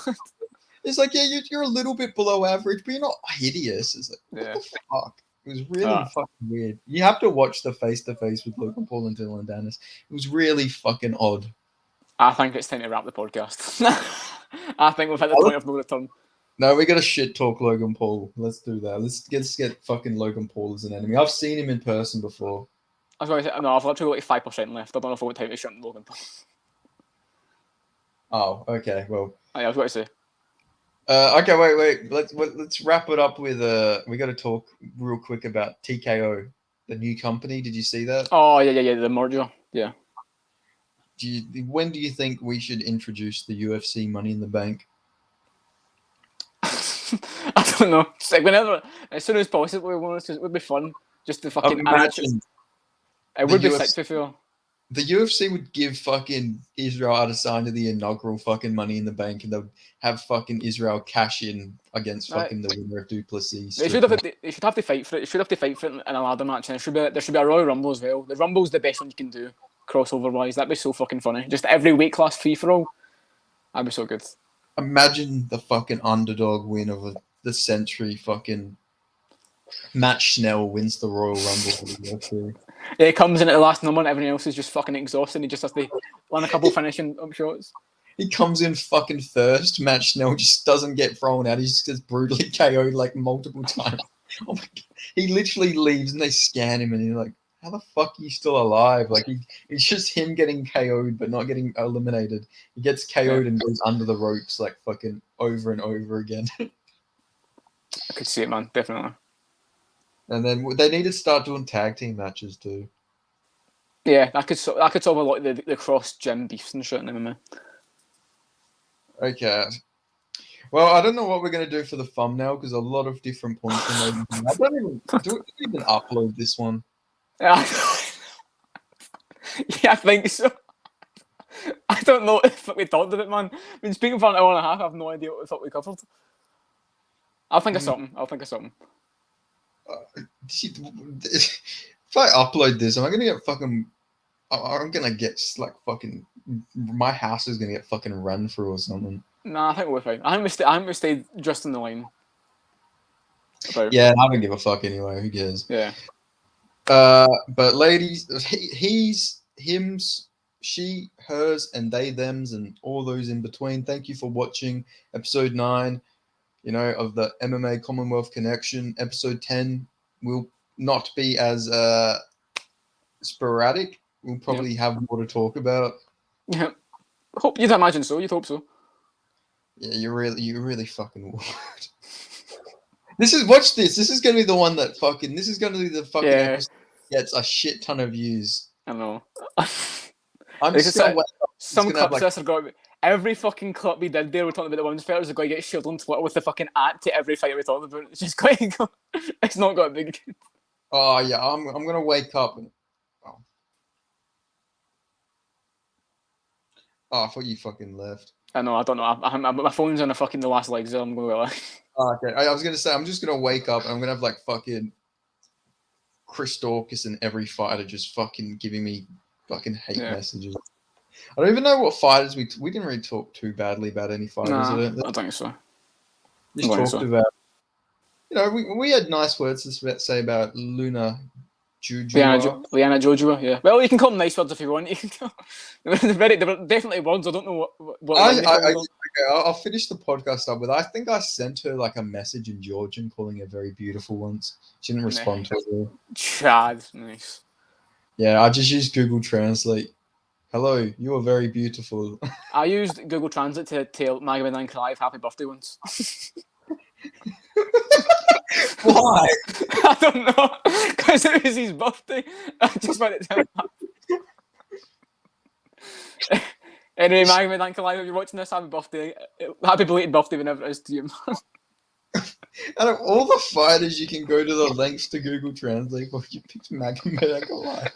It's like, yeah, you're a little bit below average, but you're not hideous. It's like, what the fuck? It was really fucking weird. You have to watch the face-to-face with Logan Paul and Dylan Dennis. It was really fucking odd. I think it's time to wrap the podcast. I think we've hit the point of no return. No, we got to shit talk Logan Paul. Let's do that. Let's get fucking Logan Paul as an enemy. I've seen him in person before. I was going to say, no, I've literally got like 5% left. I don't know if I would time to shit Logan Paul. Oh, okay. Well, I was going to say. Okay, wait. Let's wrap it up with we got to talk real quick about TKO, the new company. Did you see that? Oh yeah, the merger. Yeah. When do you think we should introduce the UFC Money in the Bank? I don't know. It's like whenever, as soon as possible, it would be fun. Just to fucking imagine. It would be sick to feel. The UFC would give fucking Israel Adesanya the inaugural fucking Money in the Bank, and they'd have fucking Israel cash in against fucking the winner of Duplessis. They should have to fight for it. They should have to fight for it in a ladder match, and there should be a Royal Rumble as well. The Rumble's the best one you can do, crossover wise. That'd be so fucking funny. Just every weight class free for all. That'd be so good. Imagine the fucking underdog win of the century. Fucking Matt Schnell wins the Royal Rumble. Yeah, he comes in at the last number and everyone else is just fucking exhausted. He just has to land a couple finishing shots. He comes in fucking first. Matt Schnell just doesn't get thrown out. He just gets brutally KO'd like multiple times. Oh my God. He literally leaves and they scan him and he's like, how the fuck are you still alive? Like, it's just him getting KO'd but not getting eliminated. He gets KO'd and goes under the ropes like fucking over and over again. I could see it, man. Definitely. And then they need to start doing tag team matches too. Yeah, I could solve a lot of the cross gym beefs and shit in MMA. Okay. Well, I don't know what we're going to do for the thumbnail because a lot of different points are made. I don't even upload this one. Yeah, I think so. I don't know what the fuck we talked about, man. We've been speaking for an hour and a half. I have no idea what the fuck we covered. I'll think of something. If I upload this, am I gonna get fucking? I'm gonna get like fucking. My house is gonna get fucking run through or something. Nah, I think we're fine. I think we stayed just in the line. Yeah, I don't give a fuck anyway. Who cares? Yeah. But ladies, he's, hims, she, hers, and they, thems, and all those in between. Thank you for watching episode 9. Of the MMA Commonwealth Connection. Episode 10 will not be as sporadic. We'll probably have more to talk about. Yeah, you'd imagine so. You'd hope so. Yeah, you really fucking would. Watch this. This is gonna be the one that fucking. This is gonna be the fucking episode that gets a shit ton of views. I know. I'm just gonna wait. Some clips this have got to be. Every fucking clip we did there, we're talking about the women's fighters are going to get shielded on Twitter with the fucking at to every fight we talked about. It's just going to go. It's not going to be good. Oh yeah, I'm gonna wake up and. Oh, I thought you fucking left. I know. I don't know. My phone's on the last legs. So I'm going to like. Oh, okay. I was gonna say I'm just gonna wake up and I'm gonna have like fucking Chris Dawkins and every fighter just fucking giving me fucking hate messages. I don't even know what fighters we didn't really talk too badly about any fighters. Nah, I don't think so. Just talked about. We had nice words to say about Luna Jujua. Liana Jojua, yeah. Well, you can call them nice words if you want. They were definitely words. I don't know what I'll finish the podcast up with. I think I sent her like a message in Georgian calling her very beautiful once. She didn't respond to it. Chad, nice. Yeah, I just used Google Translate. Hello, you are very beautiful. I used Google Translate to tell Magomed Ankalaev happy birthday once. Why? I don't know, because it was his birthday. I just wanted to tell him that. Anyway, Magomed Ankalaev, if you're watching this, happy birthday. Happy belated birthday whenever it is to you, man. Out of all the fighters you can go to the lengths to Google Translate for, you picked Magomed Ankalaev.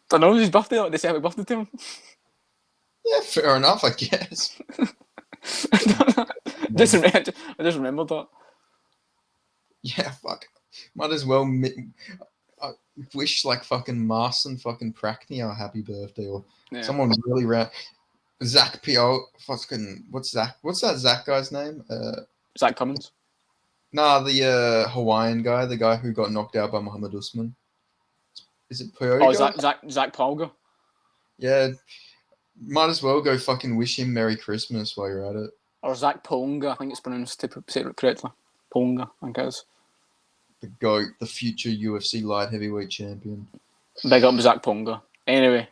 Don't know, it was his birthday. Like, they say happy birthday to him. Yeah, fair enough, I guess. I just remembered that. Yeah, fuck. Might as well I wish like fucking Marson fucking Prackney a happy birthday or someone really rad. Zach Pio, fucking what's that Zach guy's name? Zach Cummins. Nah, the Hawaiian guy, the guy who got knocked out by Muhammad Usman. Is it Pioga? Oh, Zach Polga. Yeah, might as well go fucking wish him Merry Christmas while you're at it. Or Zach Polga, I think it's pronounced, to say it correctly. Polga, I think it is. The GOAT, the future UFC light heavyweight champion. Big up Zach Polga. Anyway.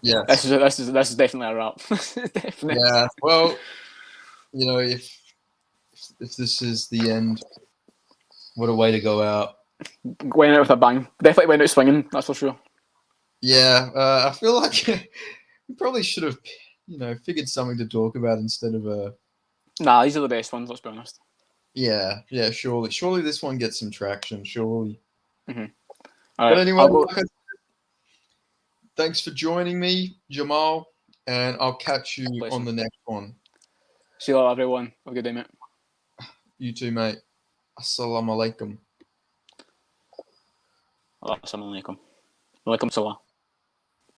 Yeah. This is definitely a wrap. Definitely. Yeah. Well, you know, if this is the end, what a way to go out. Went out with a bang. Definitely went out swinging, that's for sure. Yeah, I feel like we probably should have, figured something to talk about instead of Nah, these are the best ones, let's be honest. Yeah, surely this one gets some traction, surely. Mm-hmm. But anyway, thanks for joining me, Jamal, and I'll catch you on the next one. See you later, everyone. Have a good day, mate. You too, mate. Assalamu alaikum. Assalamu alaikum. Walaikum salam.